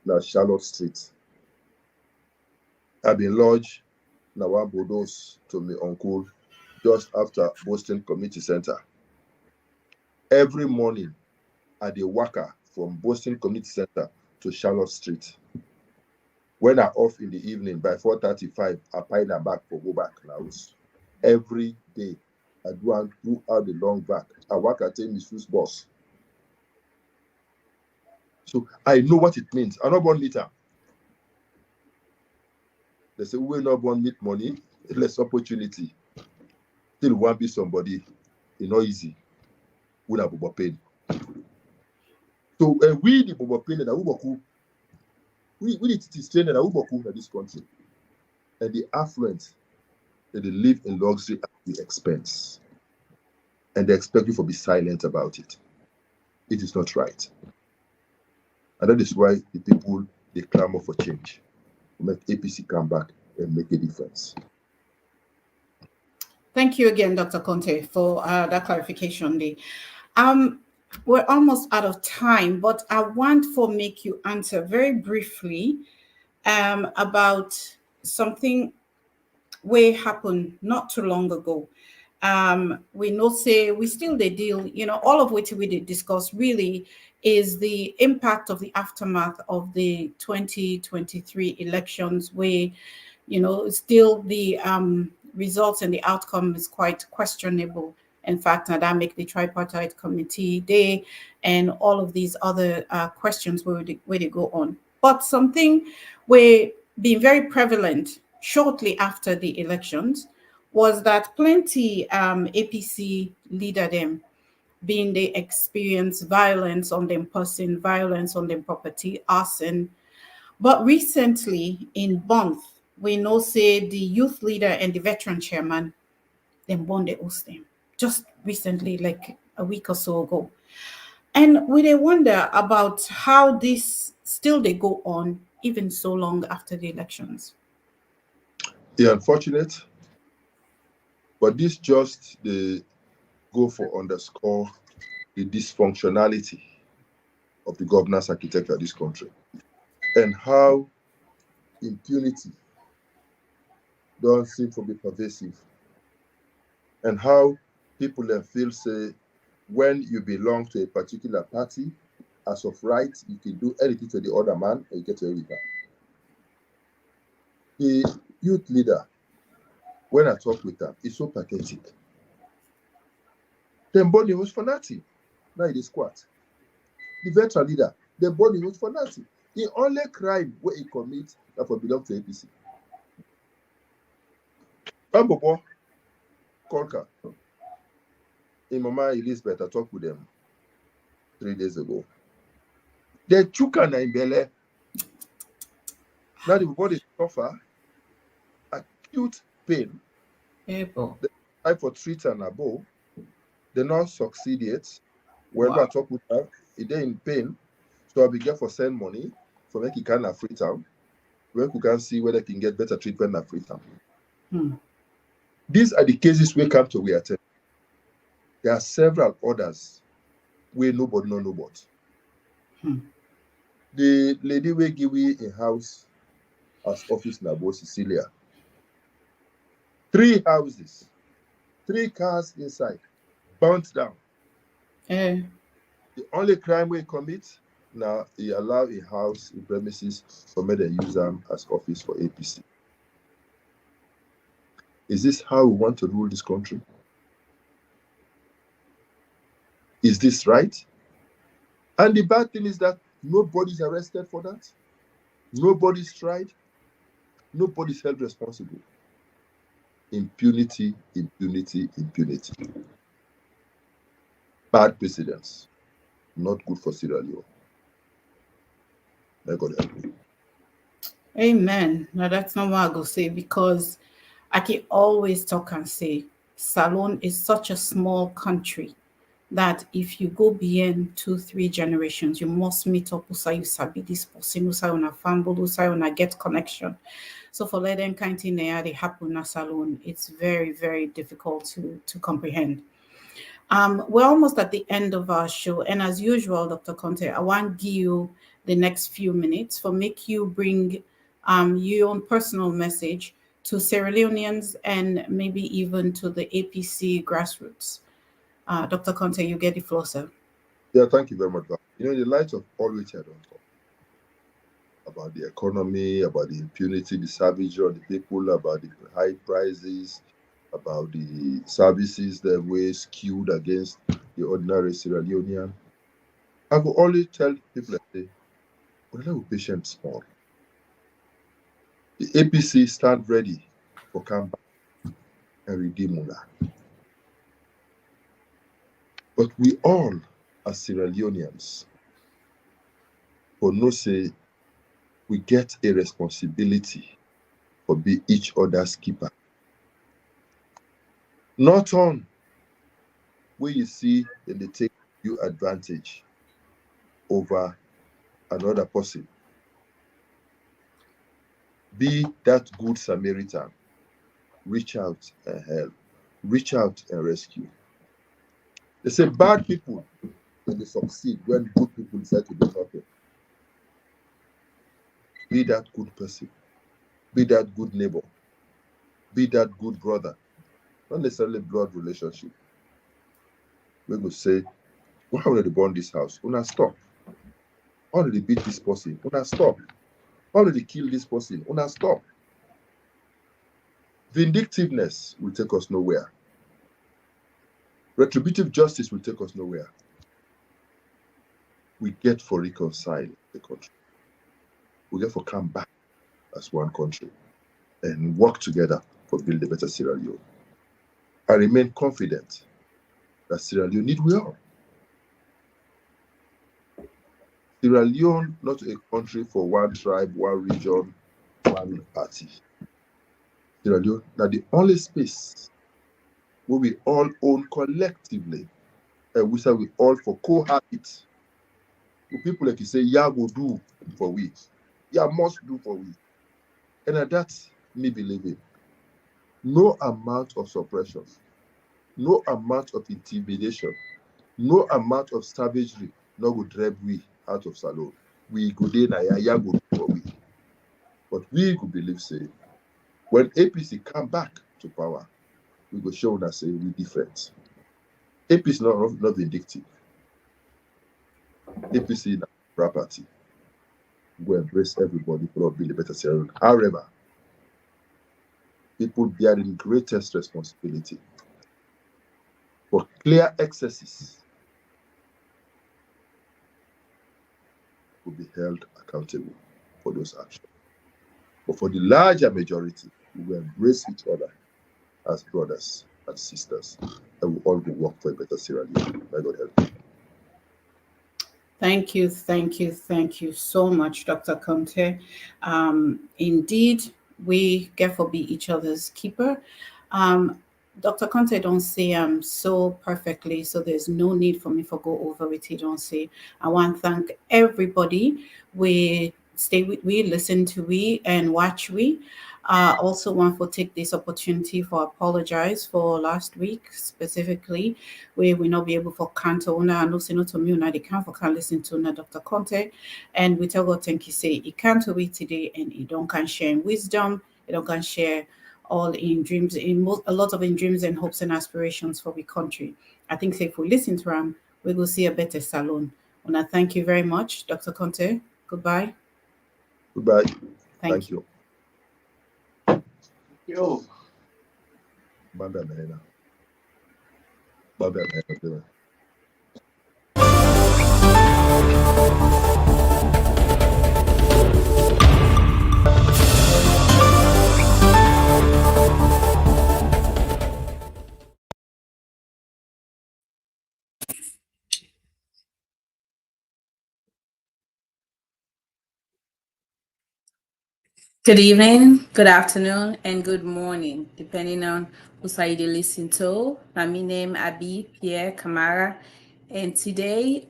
na Charlotte Street. I've been lodged na one Bodos to my uncle just after Boston Community Center. Every morning, I did waka from Boston Community Center to Charlotte Street. When I off in the evening by 4:35, I pile her back for go back now. Every day, I do throughout the long back. I work at my shoes boss. So I know what it means. I'm not born meter. They say we're not born meet money, less opportunity. Still want be somebody, it's not easy. We have Bobo pain. So we the Bobo pain and Uboku, we need to strain and Uboku in this country. And the affluent, they live in luxury at the expense. And they expect you to be silent about it. It is not right. And that is why the people, they clamor for change. To make APC come back and make a difference. Thank you again, Dr. Konteh, for that clarification. We're almost out of time, but I want to make you answer very briefly about something way happened not too long ago. We know say we still the deal, all of which we did discuss really is the impact of the aftermath of the 2023 elections where, still the results and the outcome is quite questionable. In fact, that make the tripartite committee day and all of these other questions where they go on. But something where being very prevalent shortly after the elections was that plenty APC leader them being they experience violence on them person, violence on them property, arson. But recently in Bonth, we know say the youth leader and the veteran chairman, them bond them just recently, like a week or so ago. And we wonder about how this still they go on even so long after the elections. Yeah, unfortunate, but this just the go for underscore the dysfunctionality of the governance architecture of this country and how impunity don't seem to be pervasive and how people then feel say when you belong to a particular party, as of right, you can do anything to the other man and you get away with that. The youth leader, when I talk with them, is so pathetic. Them body was for nothing. Now it is squat. The veteran leader, the body was for nothing. The only crime where he commits that for belong to APC. Bambobo, Kolka, in Mama Elizabeth, I talked with them 3 days ago. They chuka na imbele. Now the body suffer acute pain. They try for treat and above. They not succeed yet. Whenever I talk with her, they're in pain. So I'll be there for send money for make he can free town. Where we can see whether they can get better treatment in free town. These are the cases we come to we attend. There are several others where nobody know about. The lady will give me a house as office in Abo Cecilia. 3 houses, 3 cars inside, burnt down. The only crime we commit now, he allow a house in premises for me to use them as office for APC. Is this how we want to rule this country? Is this right? And the bad thing is that nobody's arrested for that. Nobody's tried. Nobody's held responsible. Impunity, impunity, impunity. Bad precedents. Not good for Sierra Leone. May God help you. Amen. Now that's not what I go say, because I can always talk and say Salone is such a small country that if you go beyond 2-3 generations, you must meet up with you sabi this person, who say una family, who say una get connection. So for let them kind thing they happen in Salone, it's very, very difficult to comprehend. We're almost at the end of our show, and as usual, Dr. Konteh, I want to give you the next few minutes for make you bring your own personal message to Sierra Leoneans and maybe even to the APC grassroots. Dr. Konteh, you get the floor, sir. Yeah, thank you very much. In the light of all which I don't talk about the economy, about the impunity, the savagery of the people, about the high prices, about the services that were skewed against the ordinary Sierra Leonean, I will only tell people that say, we're patient small. The APC stand ready for comeback and redeem Una. But we all, as Sierra Leoneans, for no say, we get a responsibility for be each other's keeper. Not on where you see that they take you advantage over another person. Be that good Samaritan. Reach out and help. Reach out and rescue. They say bad people when they succeed, when good people decide to do something. Be that good person. Be that good neighbor. Be that good brother. Not necessarily blood relationship. We will say, why would they burn this house? Una stop. Why did they beat this person? Una stop. Why did they kill this person? Una stop. Vindictiveness will take us nowhere. Retributive justice will take us nowhere. We get for reconcile the country. We get for come back as one country and work together for build a better Sierra Leone. I remain confident that Sierra Leone need we all. Sierra Leone, not a country for one tribe, one region, one party. Sierra Leone, now the only space where we all own collectively, and we say we all for cohabit. The people like you say, yeah, go do for we. Yeah, must do for we. And that's me believing. No amount of suppression, no amount of intimidation, no amount of savagery, no go drive we out of Salone. We go there na yeah go do for we. But we could believe say, when APC come back to power, we go show that say we different. APC not vindictive. APC na property. We go embrace everybody for build a better Sierra Leone. However, people bearing greatest responsibility for clear excesses will be held accountable for those actions. But for the larger majority, we will embrace each other as brothers and sisters, and we all will work for a better Sierra Leone. May God help you. Thank you so much, Dr. Konteh. Indeed, we get for be each other's keeper. Dr. Konteh don't say so perfectly, so there's no need for me to go over it. He don't say. I want to thank everybody. We stay with we, listen to we, and watch we. Also want to take this opportunity for apologize for last week specifically, where we not be able for canto una and also not to me una they can't for can listen to una Dr. Konteh, and we tell God thank you say he can't we today and he don't can share in wisdom, he don't can share all in dreams, a lot of in dreams and hopes and aspirations for the country. I think say if we listen to him, we will see a better Salone. Una thank you very much, Dr. Konteh. Goodbye. Goodbye. Thank you. Yo. Bye-bye, Mahena. Bye-bye, Mahena. Good evening, good afternoon, and good morning, depending on who side you listen to. My name Abi Pierre Kamara, and today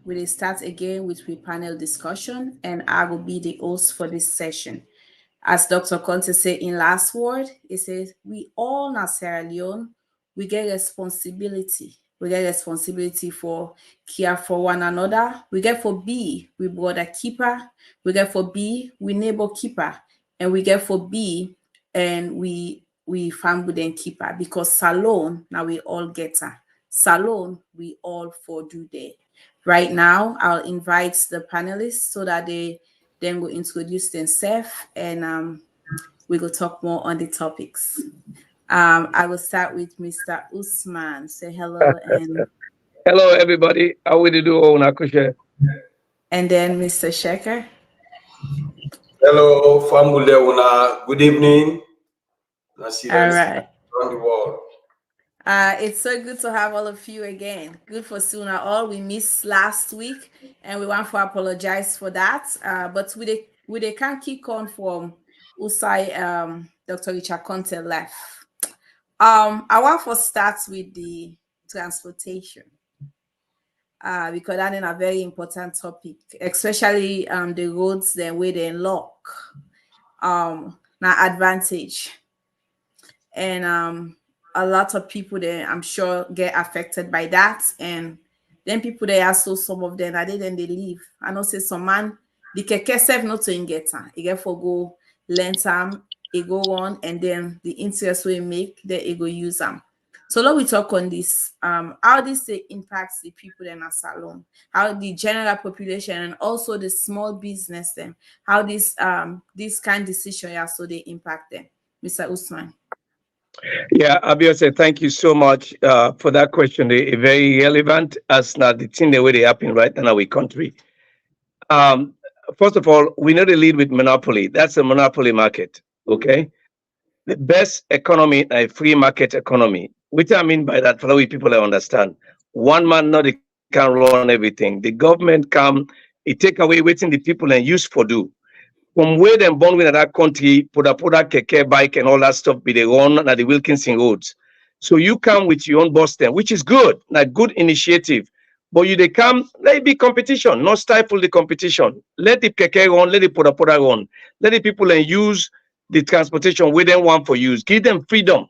we'll start again with a panel discussion, and I will be the host for this session. As Dr. Konteh said in last word, he says, we all in Sierra Leone, we get responsibility. We get responsibility for care for one another. We get for B, we brother keeper. We get for B, we neighbor keeper. And we get for B, and we family and keeper. Because Salon, now we all get her. Salon, we all for do there. Right now, I'll invite the panelists so that they then we'll introduce themselves and we will talk more on the topics. I will start with Mr. Usman. Say hello and Hello, everybody. How will you do, Nakushe? and then Mr. Shekhar. Hello, family. Good evening. All right. Around the world. It's so good to have all of you again. Good for Suna all. We missed last week and we want to apologize for that. But we can't kick on from Usai Dr. RichardKonteh left. I want to start with the transportation. Because that is a very important topic, especially the roads the way they lock. Now advantage. And a lot of people there, I'm sure, get affected by that. And then people there also some of them that then they leave. I know say some man the keke self not to get time. He get for go lend time, he go on, and then the interest we make, then he go use them. So let we talk on this. How this impacts the people in a salon, how the general population and also the small business them, how this kind of decision also they impact them. Mr. Usman. Yeah, Abiose, thank you so much for that question. Very relevant as now the thing the way they happen right now in our country. First of all, we know to lead with monopoly. That's a monopoly market. Okay. The best economy, a free market economy. Which I mean by that, for the way people understand. One man not can run everything. The government come, it take away waiting the people and use for do. From where them born in that country, put a keke bike and all that stuff be the run at the Wilkinson roads. So you come with your own bus then, which is good, like good initiative. But you they come, let it be competition, not stifle the competition. Let the keke run, let the put run. Let the people and use the transportation where they want for use. Give them freedom.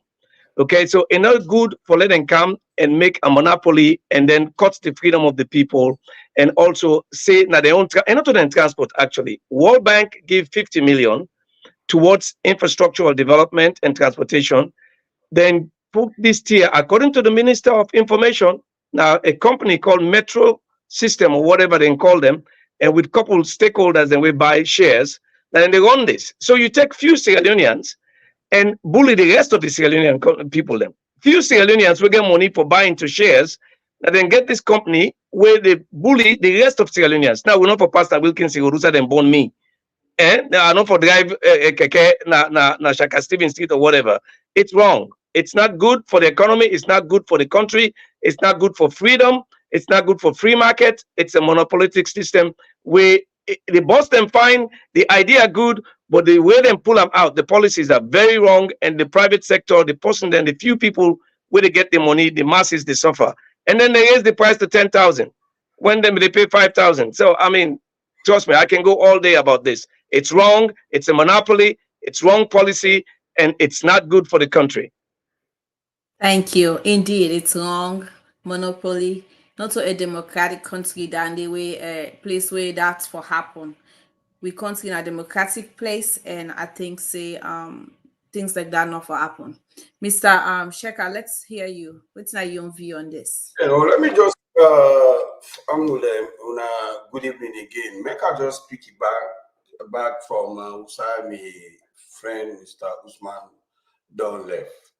Okay, so it's not good for let them come and make a monopoly and then cut the freedom of the people and also say that they own and not to the transport actually. World Bank give 50 million towards infrastructural development and transportation. Then put this tier according to the Minister of Information. Now a company called Metro System or whatever they call them, and with couple stakeholders, then we buy shares, and they run this. So you take few Sierra Leoneans and bully the rest of the Sierra Leonean people. Them few Sierra Leoneans will get money for buying to shares, and then get this company where they bully the rest of Sierra Leoneans. Now we're not for Pastor Wilkinson who then born me. And they are not for drive keke na Shaka Stephen Street or whatever. It's wrong. It's not good for the economy. It's not good for the country. It's not good for freedom. It's not good for free market. It's a monopolistic system where the boss them find the idea good, but the way they pull them out, the policies are very wrong. And the private sector, the person, then the few people where they get the money, the masses they suffer. And then they raise the price to 10,000 when they pay 5,000. So I mean, trust me, I can go all day about this. It's wrong. It's a monopoly. It's wrong policy, and it's not good for the country. Thank you. Indeed, it's wrong. Monopoly, not to a democratic country than the way place where that's for happen. We country in a democratic place, and I think say things like that not for happen. Mr. Shekhar, let's hear you. What's your view on this? Let me just good evening again. Make I just pick it back from Usai, my friend Mr. Usman Don left.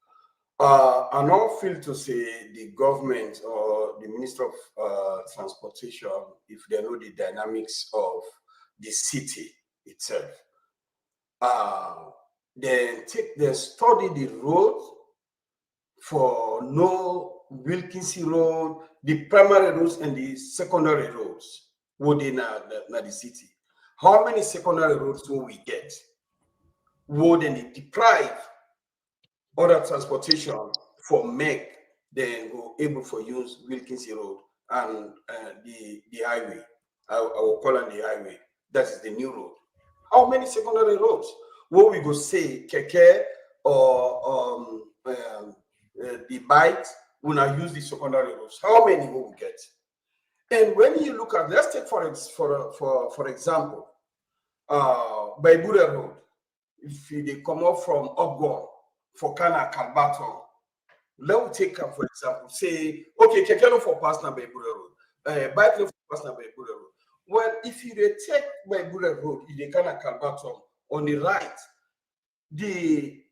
I now feel to say the government or the Minister of Transportation, if they know the dynamics of the city itself, they study the road for no Wilkinson Road, the primary roads and the secondary roads within the city. How many secondary roads will we get? Would they deprive other transportation for make then go able for use Wilkinson Road and the highway. I will call it the highway. That is the new road. How many secondary roads? Will we go say Keke or the bikes will not use the secondary roads? How many will we get? And when you look at, let's take for example, Baibura Road. If they come up from Upgon for Kana Kalbaton, let's take for example, say, okay, Kekelo for Pasna Baibura Road, bike for Pasna Baibura Road. Well, if you take Baibura Road, if they Kana Kalbaton on the right, the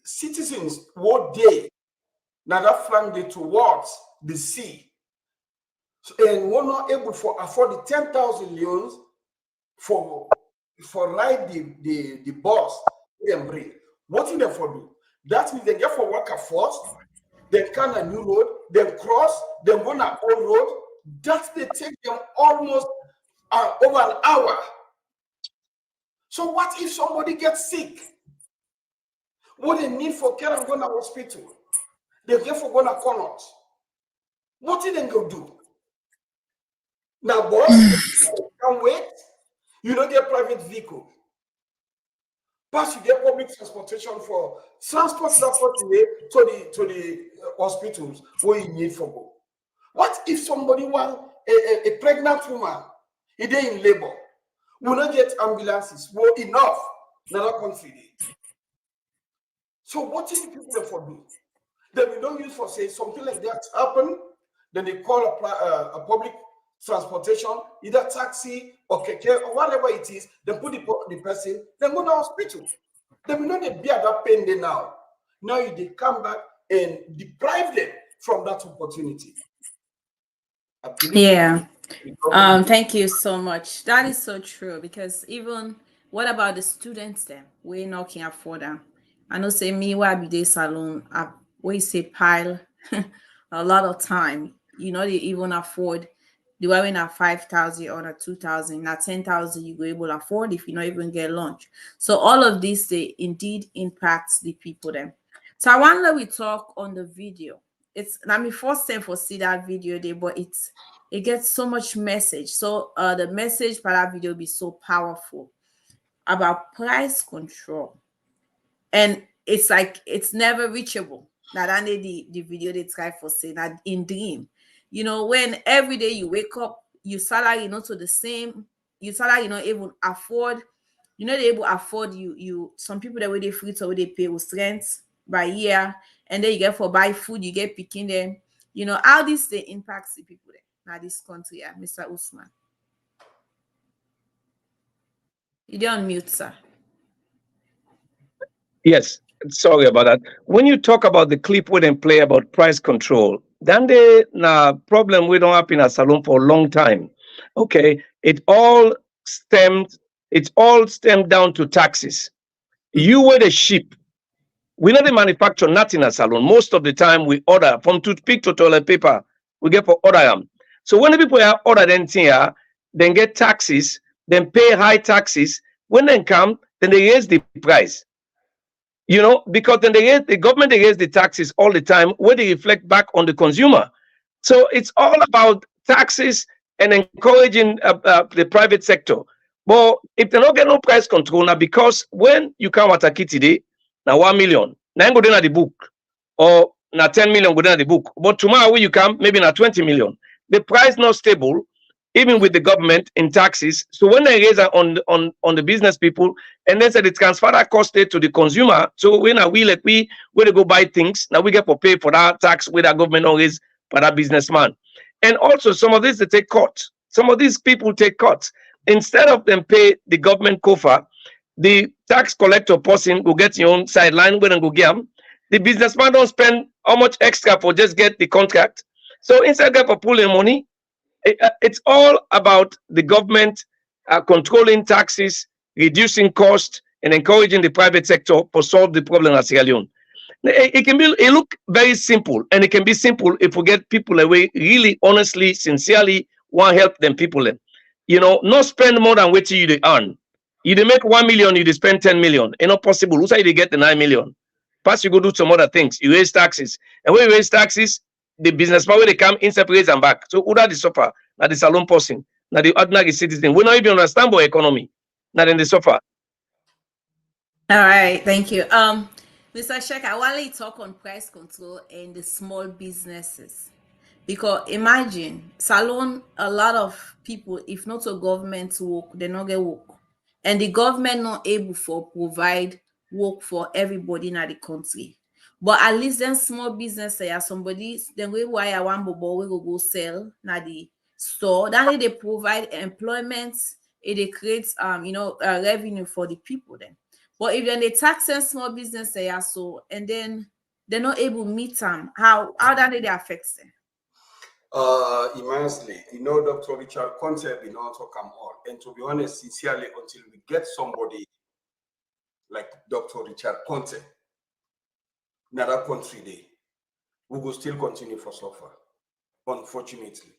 citizens what day now that flank they towards the sea, and we're not able to afford the 10,000 leons for ride the bus and bring. What do they for do? That means they get for work at first, then come a new road, then cross, then go on an old road. That they take them almost over an hour. So what if somebody gets sick? What they need for care and go to hospital? They get for going to corners. What did they go do? Now, boss, can wait. You don't get private vehicle. Plus, you get public transportation for transport to the hospitals where you need for go. What if somebody want a pregnant woman, is in labor, will not get ambulances? Well, enough. Another country. So what is the people for do? Then we don't use for say something like that happen. Then they call a public transportation, either taxi or keke or whatever it is. Then put the person. Then go to the hospital. Then we know they bear that pain there now. Now they come back and deprive them from that opportunity. Yeah. Thank you so much. That is so true, because even what about the students then? We're not can afford them. I know say me why be day salon we say pile a lot of time. You know, they even afford the way at 5,000 or 2,000, now 10,000 you go able to afford if you not even get lunch. So all of this they indeed impacts the people then. So I want that we talk on the video. It's let me first time for see that video there, but it gets so much message. So the message for that video be so powerful about price control. And it's like it's never reachable. That only the video they try for say that in dream. You know, when every day you wake up, your salary not to the same, your salary you not able to afford, you know they able to afford you some people that way they free so they pay with rent by year, and then you get for buy food, you get picking them. You know how this they impacts the people there. Now this country, Mr. Usman. You don't mute, sir. Yes, sorry about that. When you talk about the clip we then play about price control, then the problem we don't have in a salon for a long time. Okay, it's all stemmed down to taxes. You were the sheep. We not manufacture nothing in a salon. Most of the time we order from toothpick to toilet paper. We get for order them. So when the people have ordered anything here, then get taxes, then pay high taxes. When they come, then they raise the price. You know, because then the government they raise the taxes all the time, where they reflect back on the consumer. So it's all about taxes and encouraging the private sector. But if they don't get no price control now, because when you come at a kit today, now 1 million, now go down at the book, or now 10 million go down at the book. But tomorrow when you come, maybe now 20 million. The price not stable, even with the government in taxes. So when they raise on the business people, and then said they transfer that cost to the consumer. So when we let we where they go buy things, now we get for pay for that tax where that government don't raise for that businessman. And also some of this they take cuts. Some of these people take cuts. Instead of them pay the government cofer, the tax collector person go get your own sideline where and go get them. The businessman don't spend how much extra for just get the contract. So instead of pulling money, it's all about the government controlling taxes, reducing cost, and encouraging the private sector to solve the problem at Sierra Leone. It look very simple, and it can be simple if we get people away really honestly, sincerely want to help them people them. Not spend more than what you earn. You make 1 million, you spend 10 million. It's not possible. Who's you get the 9 million? Plus, you go do some other things. You raise taxes, and when you raise taxes, the business power they come in separate and back. So who that the suffer? Now the salon person, now the ordinary citizen. We don't even understand about economy. Now then the suffer. All right, thank you. Mr. Sheikh, I want to talk on price control and the small businesses. Because imagine, salon, a lot of people, if not a government work, they not get work. And the government not able to provide work for everybody in the country. But at least then small business, somebody, then we wire one bobo, we go sell na the store. Then they provide employment, it creates revenue for the people then. But if then they tax and small business so and then they're not able to meet them, how that they affect them? Immensely. Dr. RichardKonteh did not talk all. And to be honest, sincerely, until we get somebody like Dr. RichardKonteh in that country, we will still continue for suffer. Unfortunately.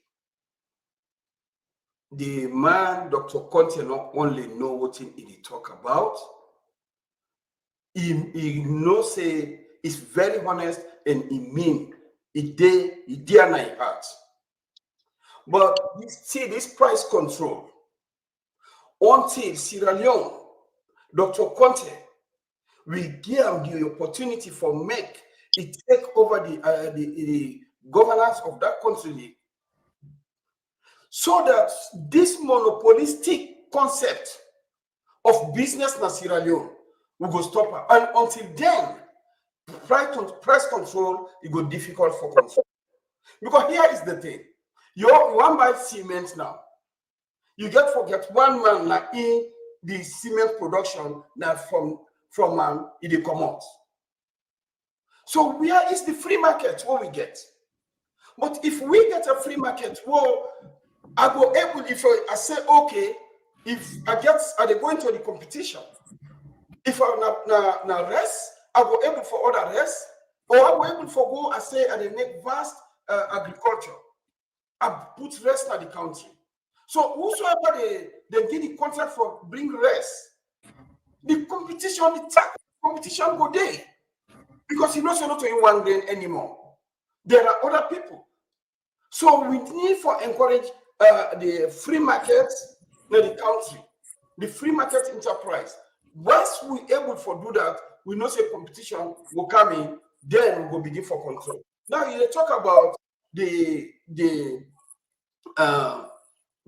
The man, Dr. Konteh, not only know what he talk about, he knows say he's very honest and he mean it dear my heart. But see this price control until Sierra Leone, Dr. Konteh will give the opportunity for make it take over the governance of that country, so that this monopolistic concept of business in Sierra Leone will go stop her. And until then, price control it go difficult for control. Because here is the thing. You want buy cement now. You forget one man like in the cement production now from it come out. So where is the free market what we get? But if we get a free market, well, I go able if I say okay, if I they go into the competition. If I na rest, I go able for other rest, or I go able for go I say they make vast agriculture. I put rest in the country. So whosoever they get the contract for bring rest, the competition go there. Because you know not in one grain anymore. There are other people. So we need for encourage the free market in the country, the free market enterprise. Once we able to do that, we know say competition will come in, then we will begin for control. Now you talk about the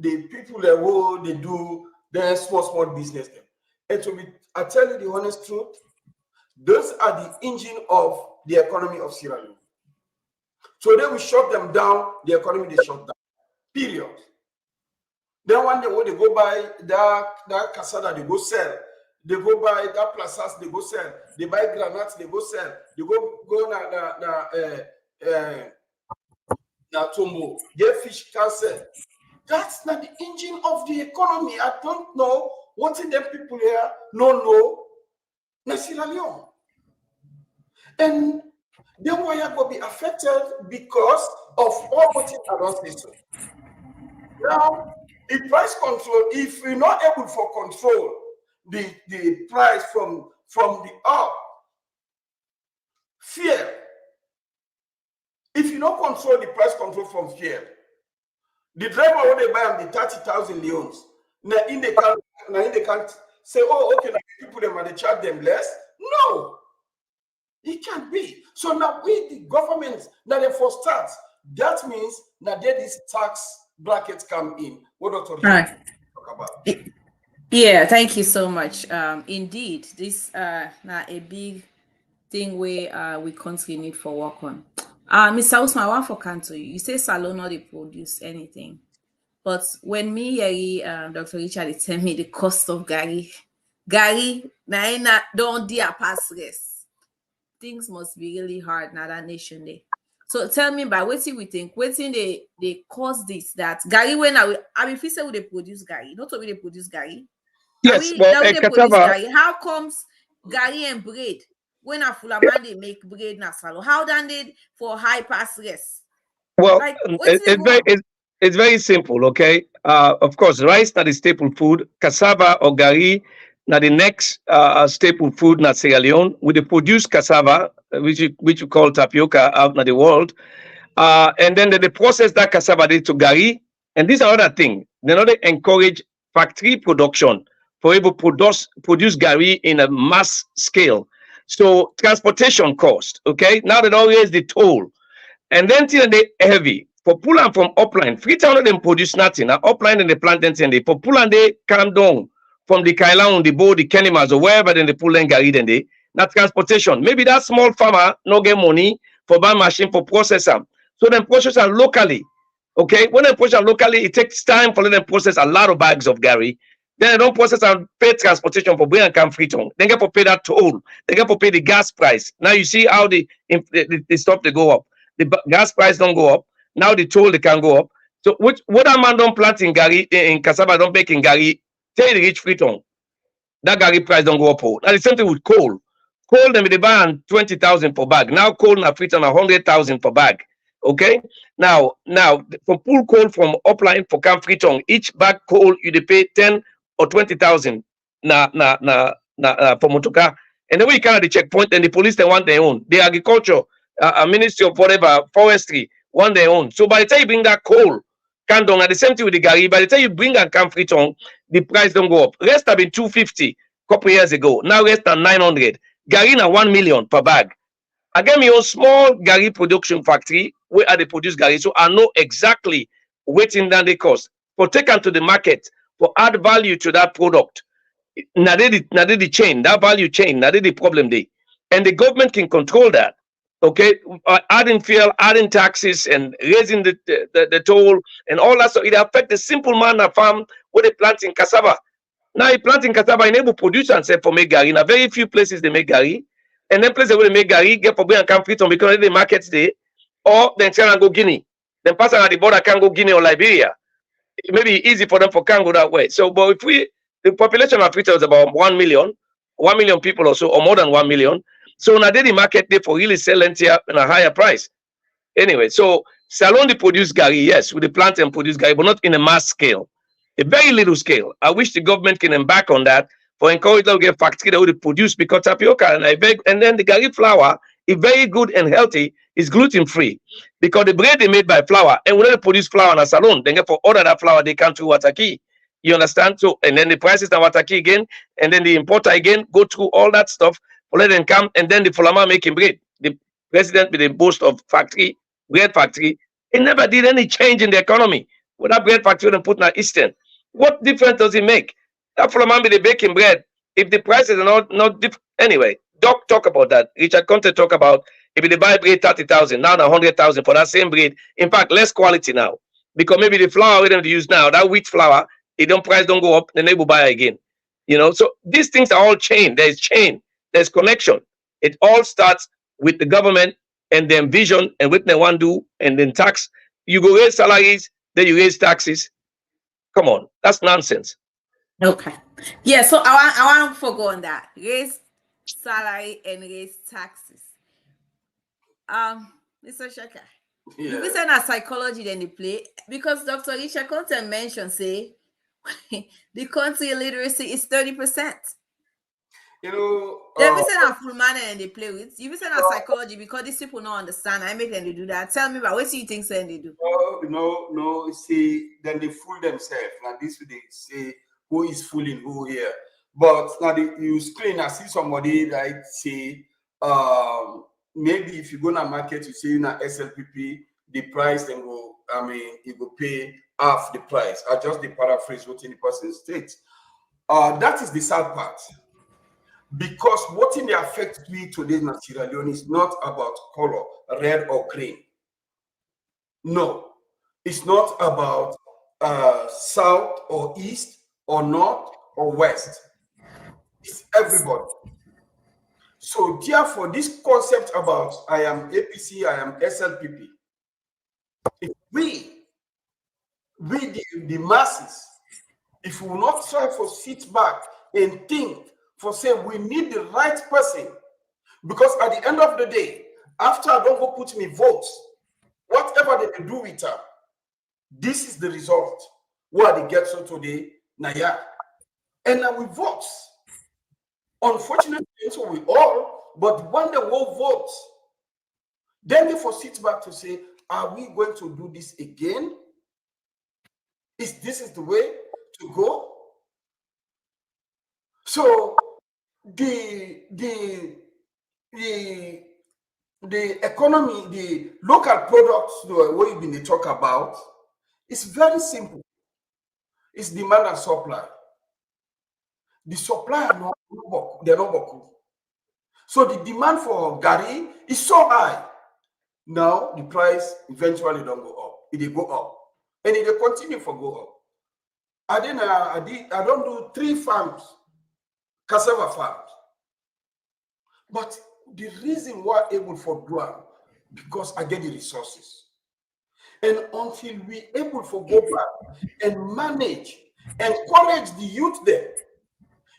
people that will they do their small business. And I tell you the honest truth, those are the engine of the economy of Sierra Leone. So then we shut them down, the economy they shut down. Period. Then one day when they go buy that cassava, they go sell. They go buy that plazas, they go sell. They buy granates, they go sell. They go na tombo, get fish cancer. That's not the engine of the economy. I don't know what in them people here know na Sierra Leone. And then why I will be affected because of all what I don't say so. Now, the price control, if we're not able to control the price from the up, fear. If you don't control the price control from fear, the driver when they buy them the 30,000 leons, now they can't say, oh, okay, now people them and they charge them less. No, it can't be. So now we the government now they for start. That means now there this tax brackets come in. What Dr. Right. talk about? Yeah, thank you so much. Indeed, this now a big thing where we continue for work on. Mr. Usman, I want for Kanto. You say salon not they produce anything, but when me Dr. Richard tell me the cost of Gary, na don't dear pass rest. things must be really hard now that nation there. So tell me by what we think, what they cause this, that Gary when I mean if we say we they produce Gary, not only they produce Gary. Yes, Now we they produce cassava. Gary. How comes Gary and bread when a full man they make bread na salo? How done they for high pass rest? Well, Like what's it's very simple, okay? Of course, rice not the staple food. Cassava or gari now the next staple food na Sierra Leone. We they produce cassava, which you call tapioca out in the world, and then they process that cassava to gari. And these are other things. They not encourage factory production for able produce gari in a mass scale. So transportation cost, okay? Now they don't raise the toll. And then till they heavy. For pull and from upline, Freetown them produce nothing. Now upline and they plant and they for pull and they come down from the Kailan, the Bow, the Kenimas, or wherever then they pull and gari then they. Now transportation. Maybe that small farmer no get money for buy machine for process them. So then process them locally. Okay, when they process them locally, it takes time for them process a lot of bags of gari. Then they don't process and pay transportation for bring and come Freetown. They get for pay that toll. They get for pay the gas price. Now you see how the stuff they go up. The gas price don't go up. Now the toll they can go up. So what that man don't plant in gari in cassava don't bake in gari, tell the rich Freetown. That gari price don't go up. Now the same thing with coal. Coal them they buy 20,000 per bag. Now coal na Freetown 100,000 per bag. Okay. Now for pull coal from upline for Camp Freetown, each bag coal you they pay 10 or 20,000 na for motoka. And then we kind of the checkpoint and the police they want their own. The agriculture. A ministry of whatever, forestry, want their own. So by the time you bring that coal, can down, at the same thing with the gari, by the time you bring and come Freetown, the price don't go up. Rest have been 250 a couple years ago. Now rest at 900. Gari na 1 million per bag. Again, my own small gari production factory where they produce gari. So I know exactly what in that they cost. For take them to the market, for add value to that product. Now they the chain, that value chain, now they the problem they. And the government can control that. Okay, adding fuel, adding taxes, and raising the toll and all that. So it affects the simple man that farm where they planting cassava. Now he planting cassava, enable produce and sell for make gari. In a very few places they make gari, and then places where they make gari get for bring and come Freetown because the markets there, or then sell and go Guinea. Then pass around the border can go Guinea or Liberia. It may be easy for them for can go that way. So, but if the population of Freetown is about 1 million people or so, or more than 1 million. So now the market they for really selling here in a higher price. Anyway, so Salon they produce gari, yes, with the plant and produce gari, but not in a mass scale, a very little scale. I wish the government can embark on that for encourage them to get factory that would produce because tapioca and then the gari flour is very good and healthy, is gluten free because the bread they made by flour and when they produce flour in a salon, then get for order that flour they come through Wataki. You understand? So and then the prices are Wataki again, and then the importer again go through all that stuff. Let them come and then the Fulama making bread. The president with the boast of factory, bread factory, it never did any change in the economy. With that bread factory and put in Eastern, what difference does it make? That Fulama with the baking bread, if the prices are not different. Anyway, Doc talk about that. RichardKonteh talk about if they buy bread 30,000, now 100,000 for that same bread. In fact, less quality now. Because maybe the flour we don't use now, that wheat flour, price don't go up, then they will buy again. You know, so these things are all chain. There's chain. There's connection. It all starts with the government and then vision and what they want to do and then tax. You go raise salaries, then you raise taxes. Come on, that's nonsense. Okay. Yeah, so I want to forgo on that. Raise salary and raise taxes. Mr. Shaka. Yeah. You say that psychology then they play because Dr. RichardKonteh mentioned say the country literacy is 30%. You know, they be saying a full man and they play with. You be saying a psychology because these people don't understand. I make them to do that. Tell me about what do you think saying they do? No. See, then they fool themselves. Now this they say who is fooling who here. But now you screen, I see somebody like say, maybe if you go to market, you see in a SLPP, the price then go. I mean, it will pay half the price. I just the paraphrase what in the person states. That is the sad part. Because what in the affect we today in Sierra Leone is not about color, red or green. No, it's not about south or east or north or west. It's everybody. So therefore, this concept about I am APC, I am SLPP, if we the masses, if we will not try for sit back and think for say we need the right person, because at the end of the day, after I don't go put me votes, whatever they do with her, this is the result. What they get so today, Naya. And now we vote. Unfortunately, so we all, but when they will vote, then they for sit back to say, are we going to do this again? This is the way to go? So the economy, the local products, the way you've been talk about, it's very simple. It's demand and supply. The supply are not, they're not working. So the demand for Gary is so high. Now the price eventually don't go up. It go up. And it will continue for go up. I don't do 3 farms, cassava farms. But the reason why I'm able for do it, because I get the resources. And until we able for go back and manage, encourage the youth there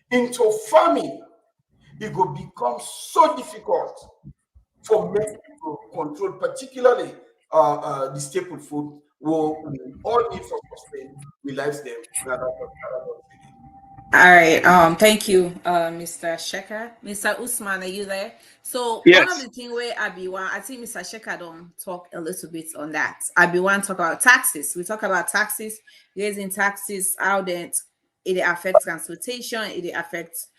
into farming, it will become so difficult for many people to control, particularly the staple food, where we all need for sustain we lives them. All right. Thank you, Mr. Shekhar. Mr. Usman, are you there? So Yes. one of the things where Abiwan, I think Mr. Shekhar don't talk a little bit on that. Abiwan talk about taxes. We talk about taxes, raising taxes, how that it affects transportation, it affects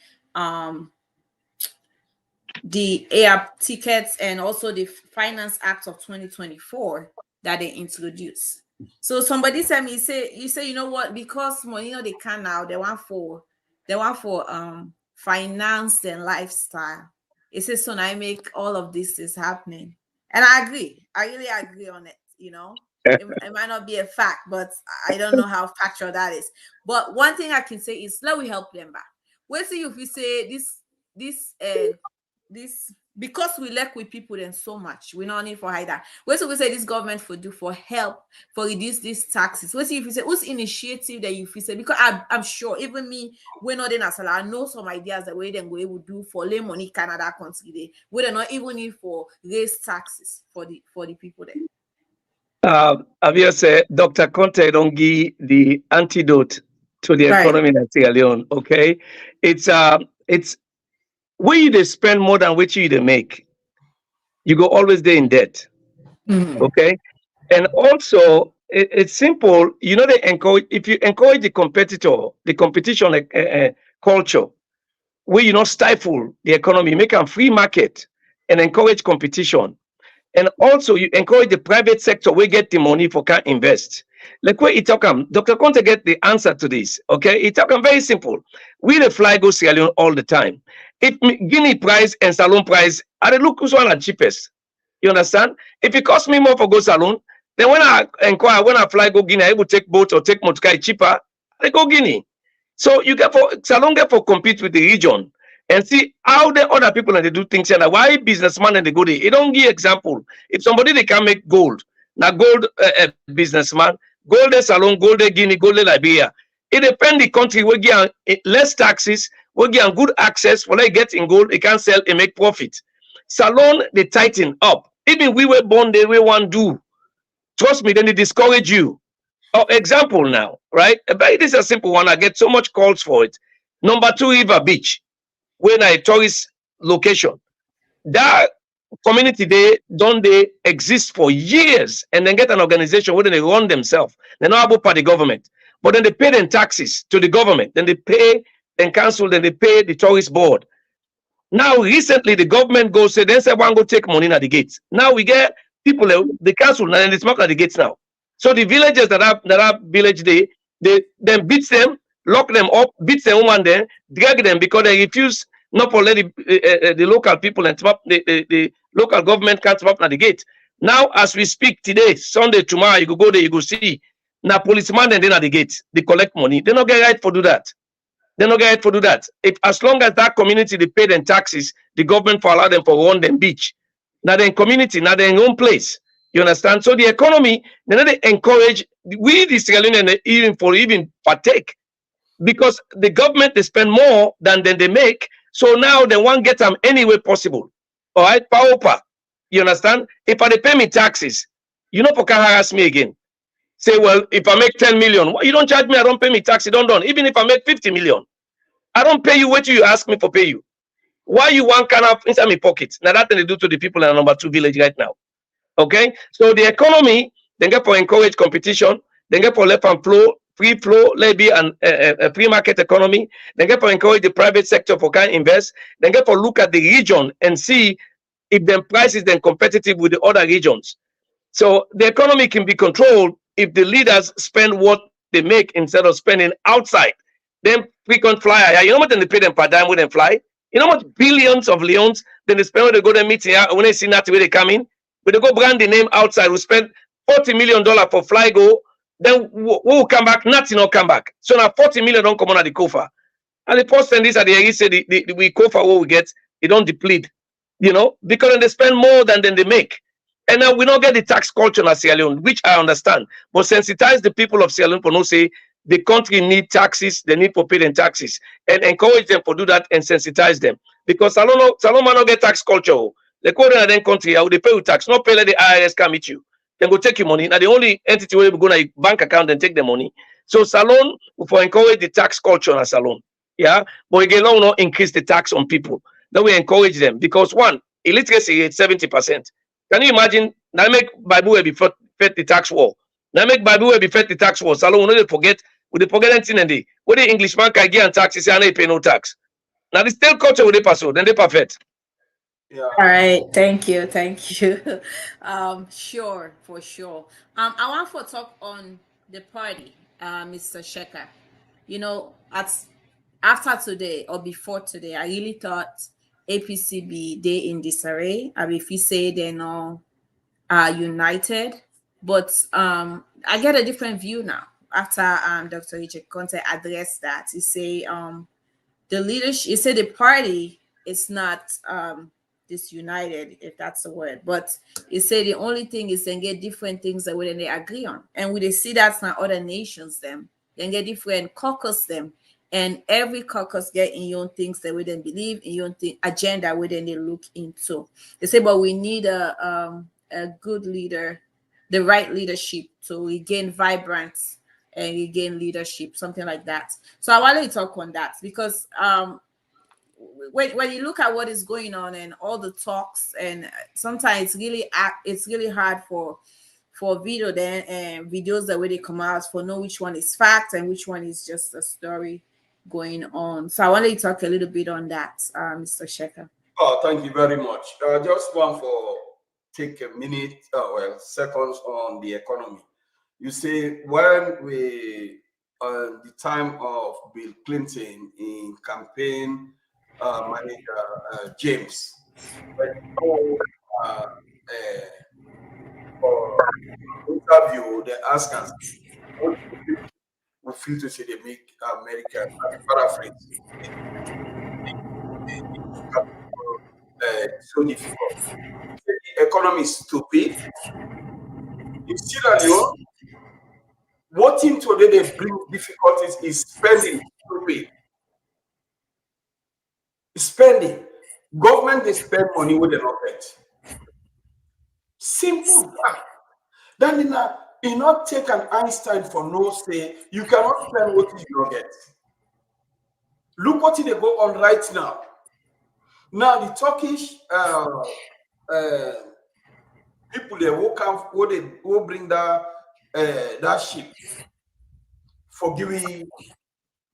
the air tickets, and also the Finance Act of 2024 that they introduced. So somebody said me, you say, you know what, because money, you know, they can now, they want for finance and lifestyle. It says, so now I make all of this is happening. And I agree. I really agree on it, you know. It might not be a fact, but I don't know how factual that is. But one thing I can say is, let we help them back. We'll see if we say this because we lack with people then so much. We don't need for hide that. We say this government for do for help for reduce these taxes. We see if you say whose initiative that you say, because I'm sure even me, we're not in Asala, I know some ideas that we then go able do for lay money Canada country. We don't even need for raise taxes for the people there. Avia said Dr. Konteh don't give the antidote to the economy in Sierra Leone. Okay, it's where you they spend more than what you they make, you go always there in debt. Okay, and also it's simple. You know, they encourage, if you encourage the competition culture, where you not stifle the economy, make a free market and encourage competition. And also you encourage the private sector, we get the money for can invest. Like where it talk Dr. Konteh get the answer to this. Okay, it talk very simple. We the fly go Sierra Leone all the time. If Guinea price and Salon price are the look which one are cheapest. You understand? If it costs me more for go Salon, then when I inquire, when I fly go Guinea, I will take boat or take motorcar cheaper, I go Guinea. So you get for Salon get for compete with the region and see how the other people and they do things and why businessman and they go there. It don't give example. If somebody they can make gold, now gold businessman, gold Salon, gold Guinea, gold Liberia. It depends the country we get less taxes, we get good access for like get in gold, they can sell and make profit. Salon they tighten up. Even we were born there, we want do. Trust me, then they discourage you. Oh, example now, right? But this is a simple one. I get so much calls for it. Number 2, River Beach, when a tourist location. That community they exist for years and then get an organization where they run themselves. They're not able by the government. But then they pay them taxes to the government. Then they pay and council, then they pay the tourist board. Now recently the government goes say, then say one go take money at the gates. Now we get people, the council, and they smoke at the gates now. So the villagers that are village they then beat them, lock them up, beat them one day, drag them because they refuse not for let the local people and the local government can't come up at the gate. Now as we speak today, Sunday, tomorrow, you go there, you go see now policeman and then at the gate, they collect money. They not get right for do that. They no get to do that. If as long as that community they pay them taxes, the government for allow them for run them beach. Now their community, now their own place. You understand? So the economy, they encourage we the Sierra Leone even partake because the government they spend more than they make. So now they want get them any way possible. All right, power. You understand? If I they pay me taxes, you know, for can harass me again. Say, well, if I make 10 million, you don't charge me, I don't pay me tax, you don't. Even if I make 50 million, I don't pay you what you ask me for pay you. Why you want kind of inside my pocket? Now that's what they do to the people in the number 2 village right now. Okay? So the economy, they get for encourage competition, they get for let and flow, free flow, let be a free market economy, they get for encourage the private sector for can invest, they get for look at the region and see if the price is then competitive with the other regions. So the economy can be controlled if the leaders spend what they make instead of spending outside. Them frequent flyer, you know what they pay them per dime when they fly? You know what billions of leons then they spend when they go to meet here when they see that way they come in? But they go brand the name outside, we spend $40 million for fly go, then we will come back, nothing will come back. So now 40 million don't come on at the COFA. And the post and this at the area say we COFA what we get, it don't deplete, you know, because they spend more than they make. And now we don't get the tax culture in Sierra Leone, which I understand. But sensitize the people of Sierra Leone for no say the country need taxes, they need to pay them taxes, and encourage them to do that and sensitize them. Because Salon not get tax culture. They go in that country, how they pay you tax, not pay let the IRS come meet you. Then go take your money. Now the only entity where we go to bank account and take the money. So Salon for encourage the tax culture in Salon. Yeah, but again, long not increase the tax on people. Then we encourage them because one, illiteracy is 70%. Can you imagine? Now make Bible will be fed the tax war. Now make Bible will be fed the tax war. So we don't forget. We they forget anything and they. When the Englishman can get tax, he say I don't pay no tax. Now the state culture will they pass then they perfect. Yeah. All right. Thank you. Sure, for sure. I want to talk on the party, Mr. Shekhar. You know, after today or before today, I really thought APCB they in disarray. I mean, if you say they're not united, but I get a different view now after Dr. RichardKonteh addressed that. He say the leadership, he said the party is not disunited, if that's the word, but he said the only thing is they get different things that when they agree on, and we they see that in other nations them then get different caucus them. And every caucus get in your own things that we then believe in your own agenda we then they look into. They say, but we need a good leader, the right leadership to regain vibrance and regain leadership, something like that. So I want to talk on that because when you look at what is going on and all the talks, and sometimes it's really hard for videos that way they come out for know which one is fact and which one is just a story going on. So I want to talk a little bit on that, Mr. Shekhar. Oh, thank you very much. Just want for take a minute, seconds on the economy. You see, when we the time of Bill Clinton in campaign manager James, for interview, they ask us, what we feel to say they make America paraphrase so difficult. The economy is stupid. In Sierra Leone, what thing today they bring difficulties is spending. Stupid. Spending. Government they spend money with the not. Simple fact. Then you not take an Einstein for no say. You cannot spend what you don't get. Look what they go on right now. Now the Turkish people they will bring that ship for giving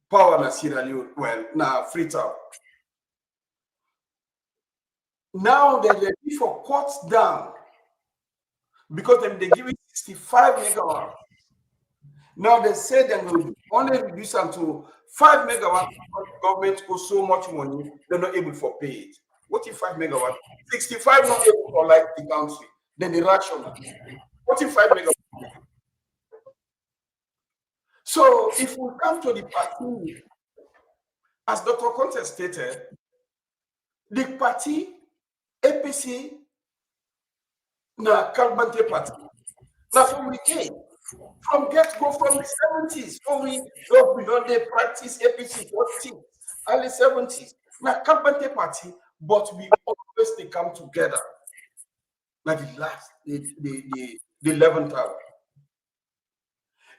power na Sierra Leone. Well, now Freetown. Now they're ready for cuts down because they give it 65 megawatts. Now they say they will only reduce them to 5 megawatts because the government owes so much money, they're not able to pay it. What if 5 megawatts? 65 not able to like the country. Then the rational. What if 5 megawatts? So if we come to the party as Dr. Konteh stated, the party, APC, na Kalbante party. That's what we came. From get-go, from the 70s, when we don't they practice APC, 40s, early 70s. Now, Kalbante party, but we always they come together. Like the last, the 11th hour.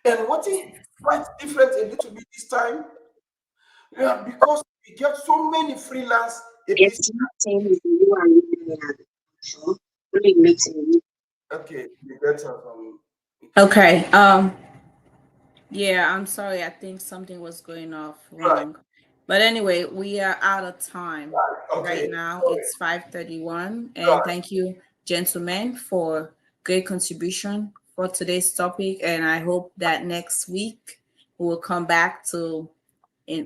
And what is quite different a little bit this time, because we get so many freelance APC. Okay, we get some. Okay. Yeah, I'm sorry. I think something was going off wrong. Right. But anyway, we are out of time right now. It's 5:31. And thank you, gentlemen, for great contribution for today's topic. And I hope that next week we will come back to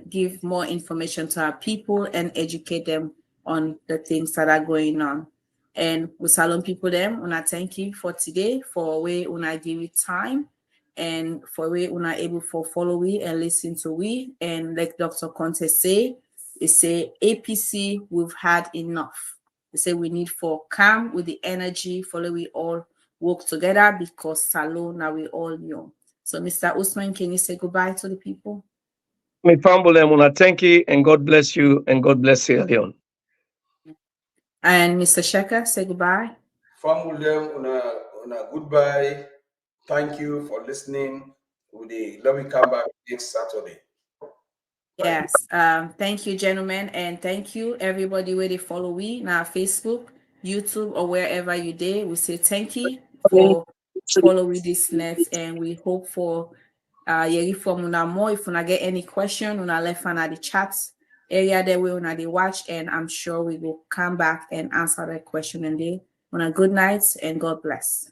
give more information to our people and educate them on the things that are going on. And we salon people them. Una thank you for today, for way una give it time, and for we una able for follow we and listen to we. And like Dr. Konteh say, they say APC, we've had enough. They say we need for calm with the energy, follow we all work together, because salon now we all young. So Mr. Usman, can you say goodbye to the people? Me famble them una thank you, and God bless you, and God bless Sierra Leone. And Mr. Shekhar, say goodbye. Famble them una goodbye. Thank you for listening. Let me come back next Saturday. Yes. Thank you, gentlemen, and thank you everybody where they follow we now Facebook, YouTube, or wherever you did. We say thank you for following this net, and we hope for from una more. If una get any question, una left on the chat area there we una they watch, and I'm sure we will come back and answer that question. And day una good night and God bless.